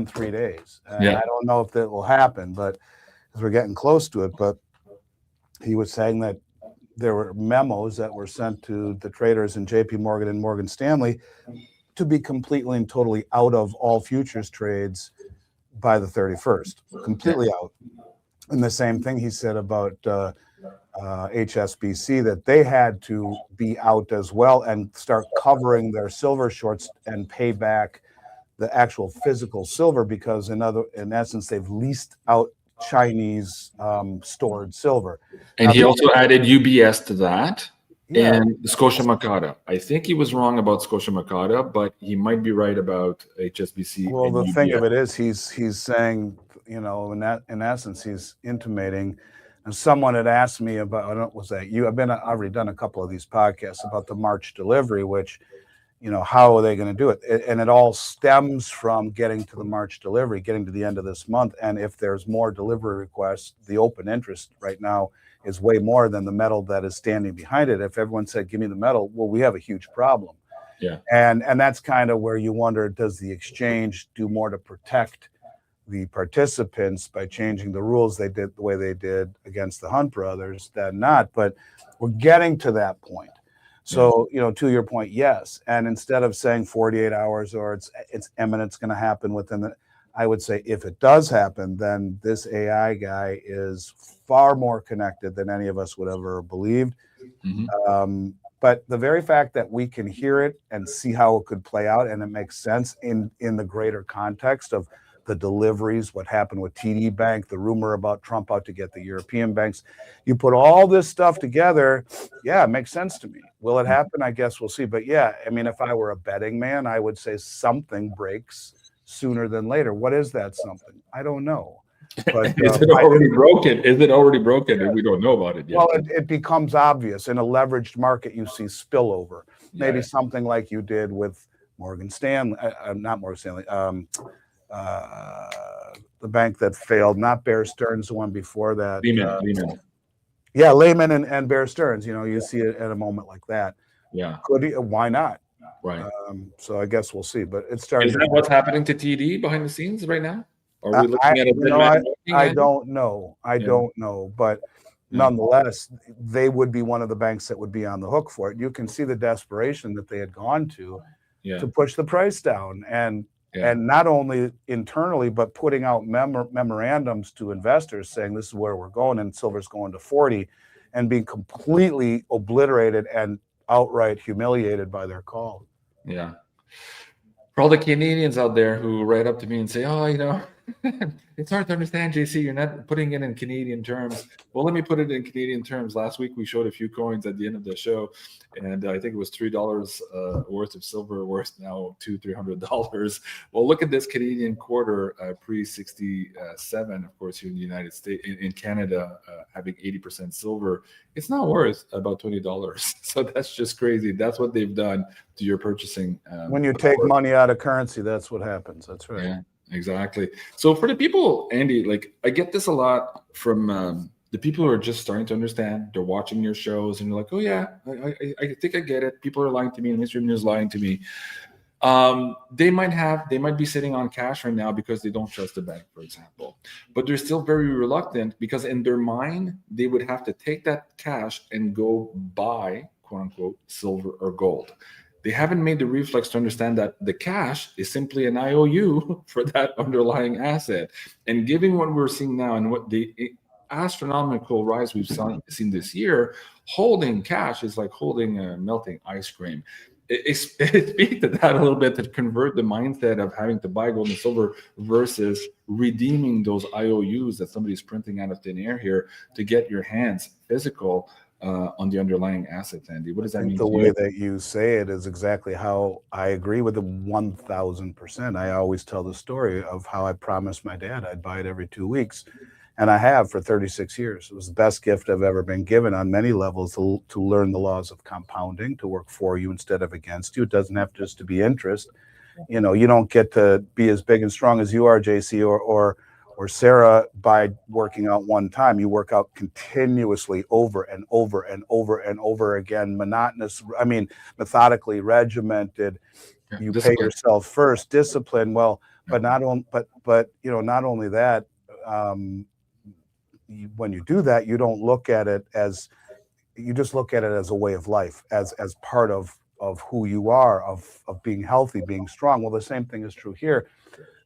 3 days. I don't know if that will happen, but because we're getting close to it. But he was saying that there were memos that were sent to the traders in JP Morgan and Morgan Stanley to be completely and totally out of all futures trades by the 31st, completely out. And the same thing he said about HSBC, that they had to be out as well and start covering their silver shorts and pay back the actual physical silver, because in essence, they've leased out Chinese stored silver. And Now, he also added UBS to that. Yeah. And Scotia Makata. I think he was wrong about Scotia Makata, but he might be right about HSBC. Well, and the UBS. thing of it is, he's saying, you know, in essence, he's intimating. And someone had asked me about, I don't know, was that you? I've already done a couple of these podcasts about the March delivery, which, you know, how are they going to do it? And it all stems from getting to the March delivery, getting to the end of this month. And if there's more delivery requests, the open interest right now is way more than the metal that is standing behind it. If everyone said, give me the metal, well, we have a huge problem. Yeah. And that's kind of where you wonder, does the exchange do more to protect the participants by changing the rules they did the way they did against the Hunt brothers than not? But we're getting to that point. So, you know, to your point, yes. And instead of saying 48 hours or it's imminent, it's going to happen within the, I would say if it does happen, then this AI guy is far more connected than any of us would ever believed. Mm-hmm. But the very fact that we can hear it and see how it could play out, and it makes sense in the greater context of the deliveries, what happened with TD Bank, the rumor about Trump out to get the European banks. You put all this stuff together, yeah, it makes sense to me. Will it happen? I guess we'll see. But yeah, I mean, if I were a betting man, I would say something breaks sooner than later. What is that something? I don't know. But is it already broken? Is it already broken? And we don't know about it yet. Well, it becomes obvious. In a leveraged market, you see spillover. Maybe something like you did with Morgan Stanley, not Morgan Stanley, the bank that failed, not Bear Stearns, the one before that. Lehman. Yeah, Lehman and Bear Stearns. You know, you see it at a moment like that. Yeah. Why not? Right. So I guess we'll see. But it's starting. Is that what's happening to TD behind the scenes right now? Are we looking at a I don't know. I don't know. But nonetheless, they would be one of the banks that would be on the hook for it. You can see the desperation that they had gone to push the price down, and not only internally, but putting out memorandums to investors saying this is where we're going, and silver's going to 40, and being completely obliterated and outright humiliated by their call. Yeah. For all the Canadians out there who write up to me and say, oh, you know, it's hard to understand, JC, you're not putting it in Canadian terms. Well, let me put it in Canadian terms. Last week, we showed a few coins at the end of the show, and I think it was $3 worth of silver, worth now $200-$300. Well, look at this Canadian quarter pre-67, of course, here in the United States, in Canada, having 80% silver. It's not worth about $20. So that's just crazy. That's what they've done to your purchasing. When you take money out of currency, that's what happens. That's right. Yeah. Exactly. So for the people, Andy, like I get this a lot from the people who are just starting to understand. They're watching your shows and they're like, oh yeah, I think I get it. People are lying to me, and Mr. News lying to me. They might be sitting on cash right now because they don't trust the bank, for example. But they're still very reluctant because in their mind, they would have to take that cash and go buy, quote unquote, silver or gold. They haven't made the reflex to understand that the cash is simply an IOU for that underlying asset. And given what we're seeing now and what the astronomical rise we've seen this year, holding cash is like holding a melting ice cream. It speaks to that a little bit, to convert the mindset of having to buy gold and silver versus redeeming those IOUs that somebody's printing out of thin air here to get your hands physical on the underlying assets, Andy. What does that mean? The way that you say it is exactly how I agree with them 1,000%. I always tell the story of how I promised my dad I'd buy it every 2 weeks. And I have for 36 years. It was the best gift I've ever been given on many levels, to learn the laws of compounding, to work for you instead of against you. It doesn't have just to be interest. You know, you don't get to be as big and strong as you are, JC, or Sarah, by working out one time. You work out continuously over and over and over and over again, methodically, regimented. You pay yourself first, discipline. Well, but not only that, when you do that, you don't look at it as, you just look at it as a way of life, as part of who you are, of being healthy, being strong. Well, the same thing is true here.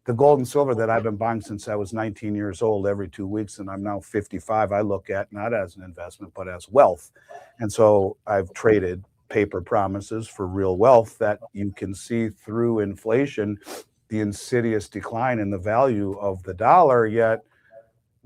The gold and silver that I've been buying since I was 19 years old every 2 weeks, and I'm now 55, I look at not as an investment, but as wealth. And so I've traded paper promises for real wealth that you can see through inflation, the insidious decline in the value of the dollar. Yet,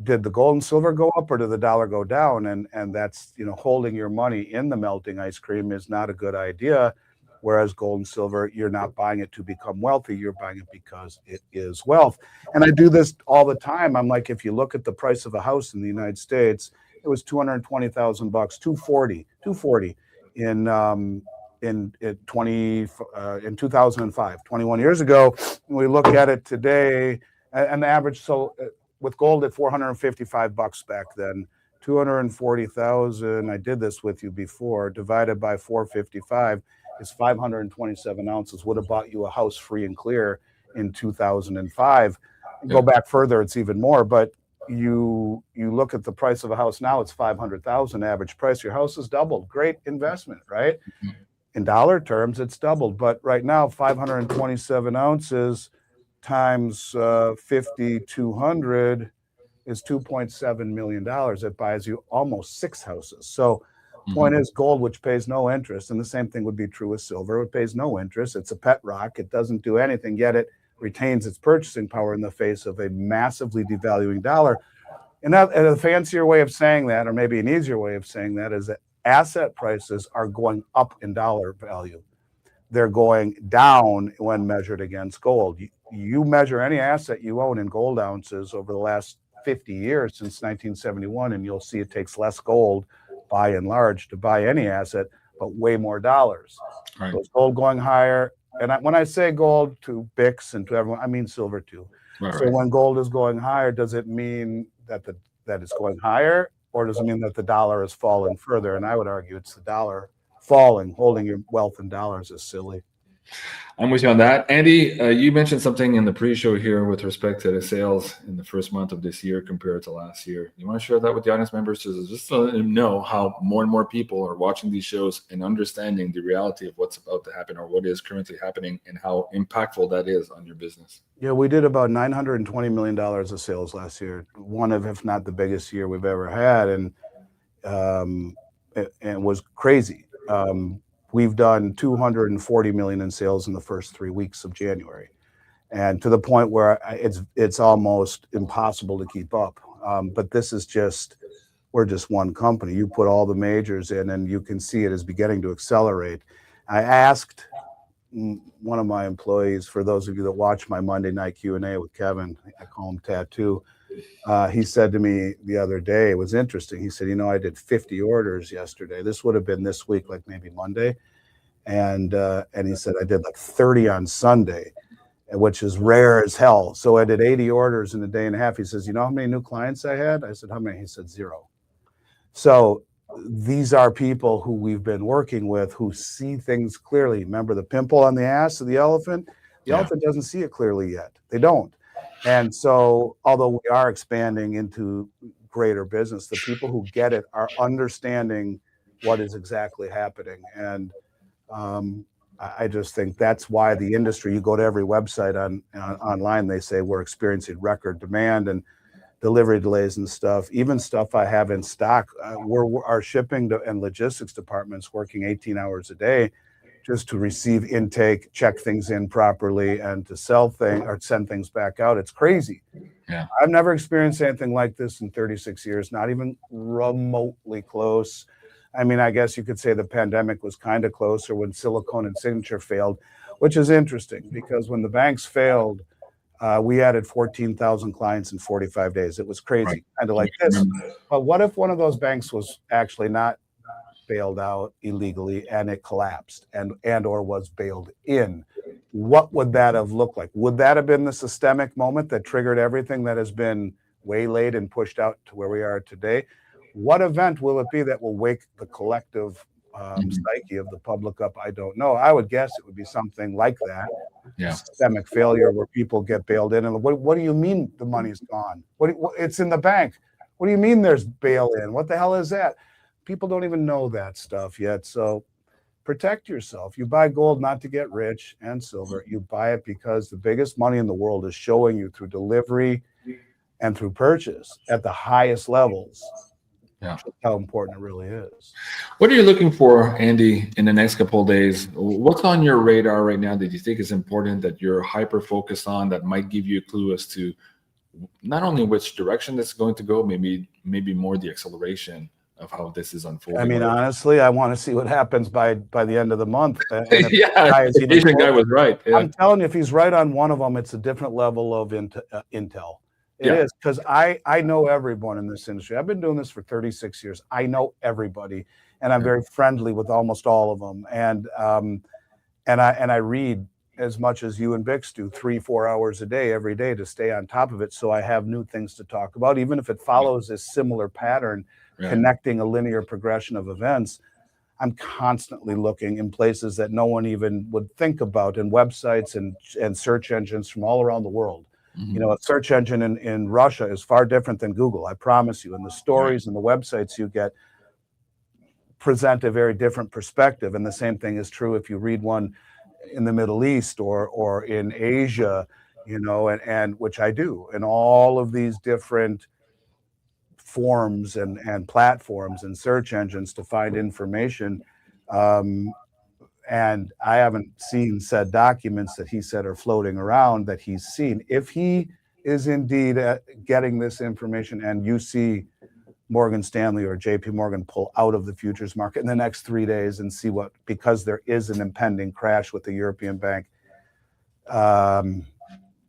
did the gold and silver go up or did the dollar go down? And that's, holding your money in the melting ice cream is not a good idea. Whereas gold and silver, you're not buying it to become wealthy. You're buying it because it is wealth. And I do this all the time. I'm like, if you look at the price of a house in the United States, it was $220,000, 240 in 2005, 21 years ago. And we look at it today, and the average, with gold at $455 back then, 240,000. I did this with you before, divided by 455 is 527 ounces. Would have bought you a house free and clear in 2005. Go back further, it's even more. But you look at the price of a house now, it's 500,000 average price. Your house has doubled. Great investment, right? In dollar terms, it's doubled. But right now, 527 ounces times 5,200 is $2.7 million. It buys you almost 6 houses. So point is, gold, which pays no interest, and the same thing would be true with silver. It pays no interest. It's a pet rock. It doesn't do anything, yet it retains its purchasing power in the face of a massively devaluing dollar. And a fancier way of saying that, or maybe an easier way of saying that, is that asset prices are going up in dollar value. They're going down when measured against gold. You measure any asset you own in gold ounces over the last 50 years since 1971, and you'll see it takes less gold by and large to buy any asset, but way more dollars. Right. So is gold going higher? And when I say gold to BICS and to everyone, I mean silver too. So when gold is going higher, does it mean that it's going higher, or does it mean that the dollar is falling further? And I would argue it's the dollar falling. Holding your wealth in dollars is silly. I'm with you on that. Andy, you mentioned something in the pre-show here with respect to the sales in the first month of this year compared to last year. You want to share that with the audience members, just to let them know how more and more people are watching these shows and understanding the reality of what's about to happen or what is currently happening and how impactful that is on your business? Yeah, we did about $920 million of sales last year, one of, if not the biggest year we've ever had, and it was crazy. We've done $240 million in sales in the first 3 weeks of January, and to the point where it's almost impossible to keep up. But this is we're just one company. You put all the majors in, and you can see it is beginning to accelerate. I asked one of my employees, for those of you that watch my Monday night Q&A with Kevin, I call him Tattoo. He said to me the other day, it was interesting. He said, I did 50 orders yesterday. This would have been this week, like maybe Monday. And he said, I did like 30 on Sunday, which is rare as hell. So I did 80 orders in a day and a half. He says, you know how many new clients I had? I said, how many? He said, 0. So these are people who we've been working with who see things clearly. Remember the pimple on the ass of the elephant? The elephant doesn't see it clearly yet. They don't. And so, although we are expanding into greater business, the people who get it are understanding what is exactly happening. And I just think that's why the industry, you go to every website online, they say we're experiencing record demand and delivery delays and stuff. Even stuff I have in stock, our shipping and logistics department's working 18 hours a day just to receive intake, check things in properly, and to sell things or send things back out. It's crazy. Yeah, I've never experienced anything like this in 36 years, not even remotely close. I mean, I guess you could say the pandemic was kind of closer when Silicon and Signature failed, which is interesting because when the banks failed, we added 14,000 clients in 45 days. It was crazy, kind of like this. But what if one of those banks was actually not bailed out illegally and it collapsed and or was bailed in? What would that have looked like? Would that have been the systemic moment that triggered everything that has been waylaid and pushed out to where we are today? What event will it be that will wake the collective psyche of the public up? I don't know. I would guess it would be something like that. Yeah. Systemic failure where people get bailed in. And what do you mean the money's gone? It's in the bank. What do you mean there's bail in? What the hell is that? People don't even know that stuff yet. So protect yourself. You buy gold not to get rich and silver. You buy it because the biggest money in the world is showing you through delivery and through purchase at the highest levels. Yeah, how important it really is. What are you looking for, Andy, in the next couple of days? What's on your radar right now that you think is important, that you're hyper focused on, that might give you a clue as to not only which direction it's going to go, maybe more the acceleration of how this is unfolding? I mean, honestly, I want to see what happens by the end of the month. The Asian guy was right. Yeah. I'm telling you, if he's right on one of them, it's a different level of intel. It is, because I know everyone in this industry. I've been doing this for 36 years. I know everybody, and I'm very friendly with almost all of them. And I read as much as you and Bix do, 3-4 hours a day, every day, to stay on top of it. So I have new things to talk about, even if it follows a similar pattern, connecting a linear progression of events. I'm constantly looking in places that no one even would think about, in websites and search engines from all around the world. You know, a search engine in Russia is far different than Google, I promise you. And the stories and the websites you get present a very different perspective. And the same thing is true if you read one in the Middle East or in Asia, you know, and which I do, and all of these different forms and platforms and search engines to find information. And I haven't seen said documents that he said are floating around that he's seen. If he is indeed getting this information, and you see Morgan Stanley or JP Morgan pull out of the futures market in the next 3 days and see what, because there is an impending crash with the European bank.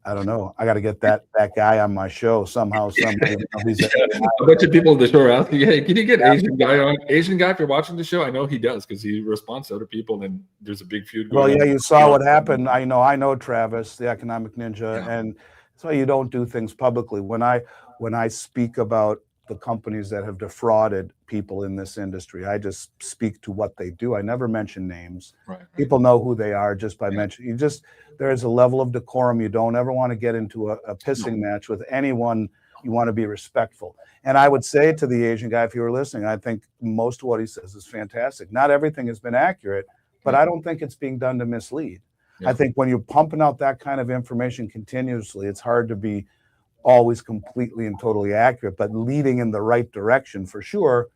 I don't know. I got to get that guy on my show somehow, some way. A bunch of people on the show are asking, hey, can you get Asian guy on? Asian guy, if you're watching the show, I know he does, because he responds to other people, and there's a big feud going on. Well, yeah, you saw what happened. I know Travis, the economic ninja, and so you don't do things publicly. When I speak about the companies that have defrauded people in this industry, I just speak to what they do. I never mention names. Right. People know who they are just by mentioning. There is a level of decorum. You don't ever want to get into a pissing match with anyone. You want to be respectful. And I would say to the Asian guy, if you were listening, I think most of what he says is fantastic. Not everything has been accurate, but I don't think it's being done to mislead. I think when you're pumping out that kind of information continuously, it's hard to be always completely and totally accurate, but leading in the right direction for sure.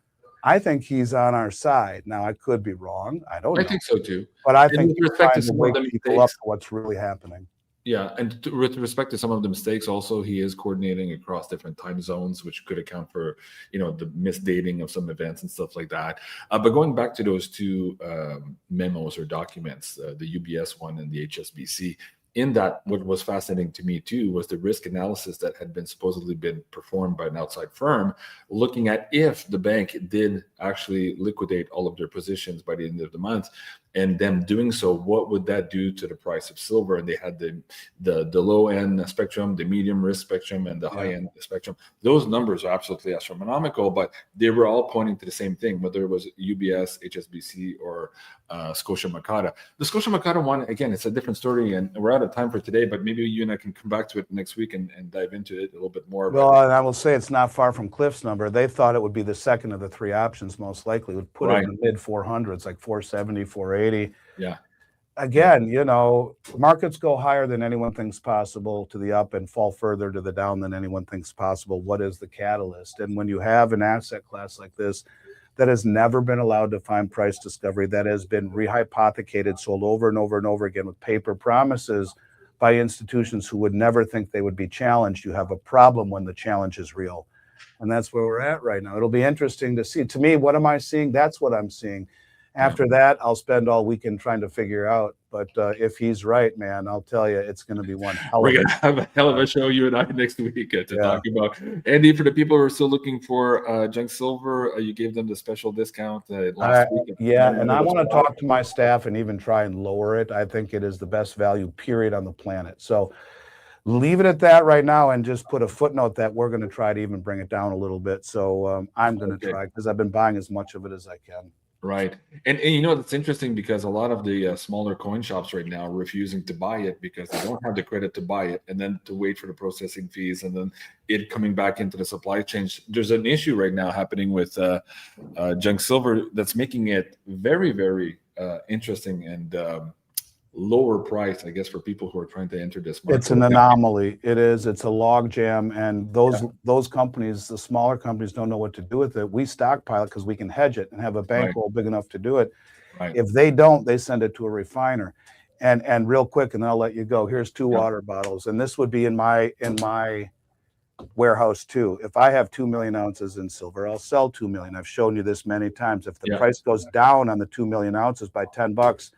I think he's on our side. Now, I could be wrong. I don't know. I think so too. But I think he's trying to wake people up to what's really happening. Yeah, and with respect to some of the mistakes, also he is coordinating across different time zones, which could account for, you know, the misdating of some events and stuff like that. But going back to those two memos or documents, the UBS one and the HSBC, in that, what was fascinating to me too was the risk analysis that had been supposedly been performed by an outside firm, looking at if the bank did actually liquidate all of their positions by the end of the month, and them doing so, what would that do to the price of silver? And they had the low end spectrum, the medium risk spectrum, and the high end spectrum. Those numbers are absolutely astronomical, but they were all pointing to the same thing, whether it was UBS, HSBC, or Scotia Makata. The Scotia Makata one, again, it's a different story, and we're out of time for today, but maybe you and I can come back to it next week and dive into it a little bit more. Well, and I will say it's not far from Cliff's number. They thought it would be the second of the three options, most likely. It would put it in the mid 400s, like 470, 480. Yeah. Again, you know, markets go higher than anyone thinks possible to the up and fall further to the down than anyone thinks possible. What is the catalyst? And when you have an asset class like this that has never been allowed to find price discovery, that has been rehypothecated, sold over and over and over again with paper promises by institutions who would never think they would be challenged, you have a problem when the challenge is real. And that's where we're at right now. It'll be interesting to see. To me, what am I seeing? That's what I'm seeing. After that, I'll spend all weekend trying to figure out. But if he's right, man, I'll tell you, it's going to be one hell of We're going to have a hell of a show, you and I, next week to talk about. Andy, for the people who are still looking for junk silver, you gave them the special discount last week. Yeah, and I want to talk to my staff and even try and lower it. I think it is the best value, period, on the planet. So leave it at that right now and just put a footnote that we're going to try to even bring it down a little bit. So I'm going to try, because I've been buying as much of it as I can. Right. And you know, it's interesting because a lot of the smaller coin shops right now are refusing to buy it because they don't have the credit to buy it, and then to wait for the processing fees, and then it coming back into the supply chain. There's an issue right now happening with junk silver that's making it very, very interesting and lower price, I guess, for people who are trying to enter this market. It's an anomaly. It is. It's a log jam, and those companies, the smaller companies, don't know what to do with it. We stockpile it because we can hedge it and have a bankroll big enough to do it. Right. If they don't, they send it to a refiner. And real quick, and then I'll let you go. Here's 2 water bottles, and this would be in my warehouse too. If I have 2 million ounces in silver, I'll sell 2 million. I've shown you this many times. If the price goes down on the 2 million ounces by $10,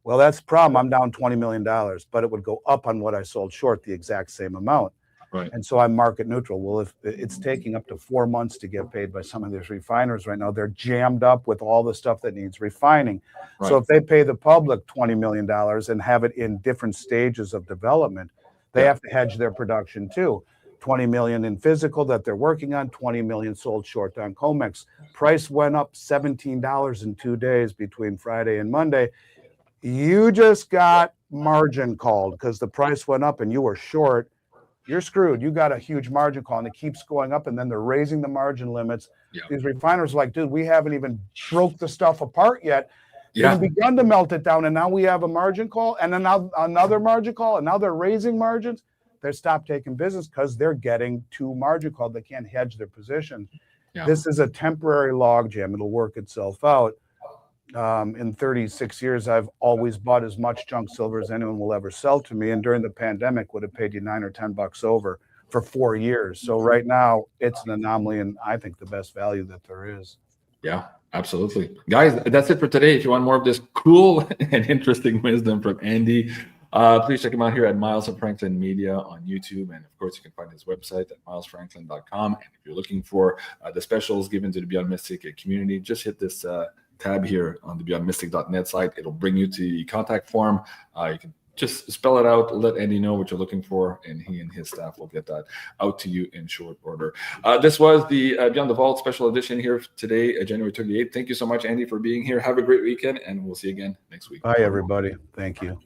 well, that's the problem. I'm down $20 million, but it would go up on what I sold short the exact same amount. Right. And so I'm market neutral. Well, if it's taking up to 4 months to get paid by some of these refiners right now, they're jammed up with all the stuff that needs refining. Right. So if they pay the public $20 million and have it in different stages of development, they have to hedge their production too. 20 million in physical that they're working on, 20 million sold short on COMEX. Price went up $17 in 2 days between Friday and Monday. You just got margin called because the price went up and you were short. You're screwed. You got a huge margin call and it keeps going up, and then they're raising the margin limits. These refiners are like, dude, we haven't even broke the stuff apart yet. They've begun to melt it down, and now we have a margin call and then now another margin call, and now they're raising margins. They stopped taking business because they're getting too margin called. They can't hedge their position. This is a temporary log jam. It'll work itself out. In 36 years, I've always bought as much junk silver as anyone will ever sell to me. And during the pandemic, would have paid you $9 or $10 over for 4 years. So right now, it's an anomaly, and I think the best value that there is. Yeah, absolutely. Guys, that's it for today. If you want more of this cool and interesting wisdom from Andy, please check him out here at Miles of Franklin Media on YouTube. And of course, you can find his website at milesfranklin.com. And if you're looking for the specials given to the Beyond Mystic community, just hit this tab here on the beyondmystic.net site. It'll bring you to the contact form. You can just spell it out, let Andy know what you're looking for, and he and his staff will get that out to you in short order. This was the Beyond the Vault special edition here today, January 38th. Thank you so much, Andy, for being here. Have a great weekend, and we'll see you again next week. Bye, everybody. Thank you.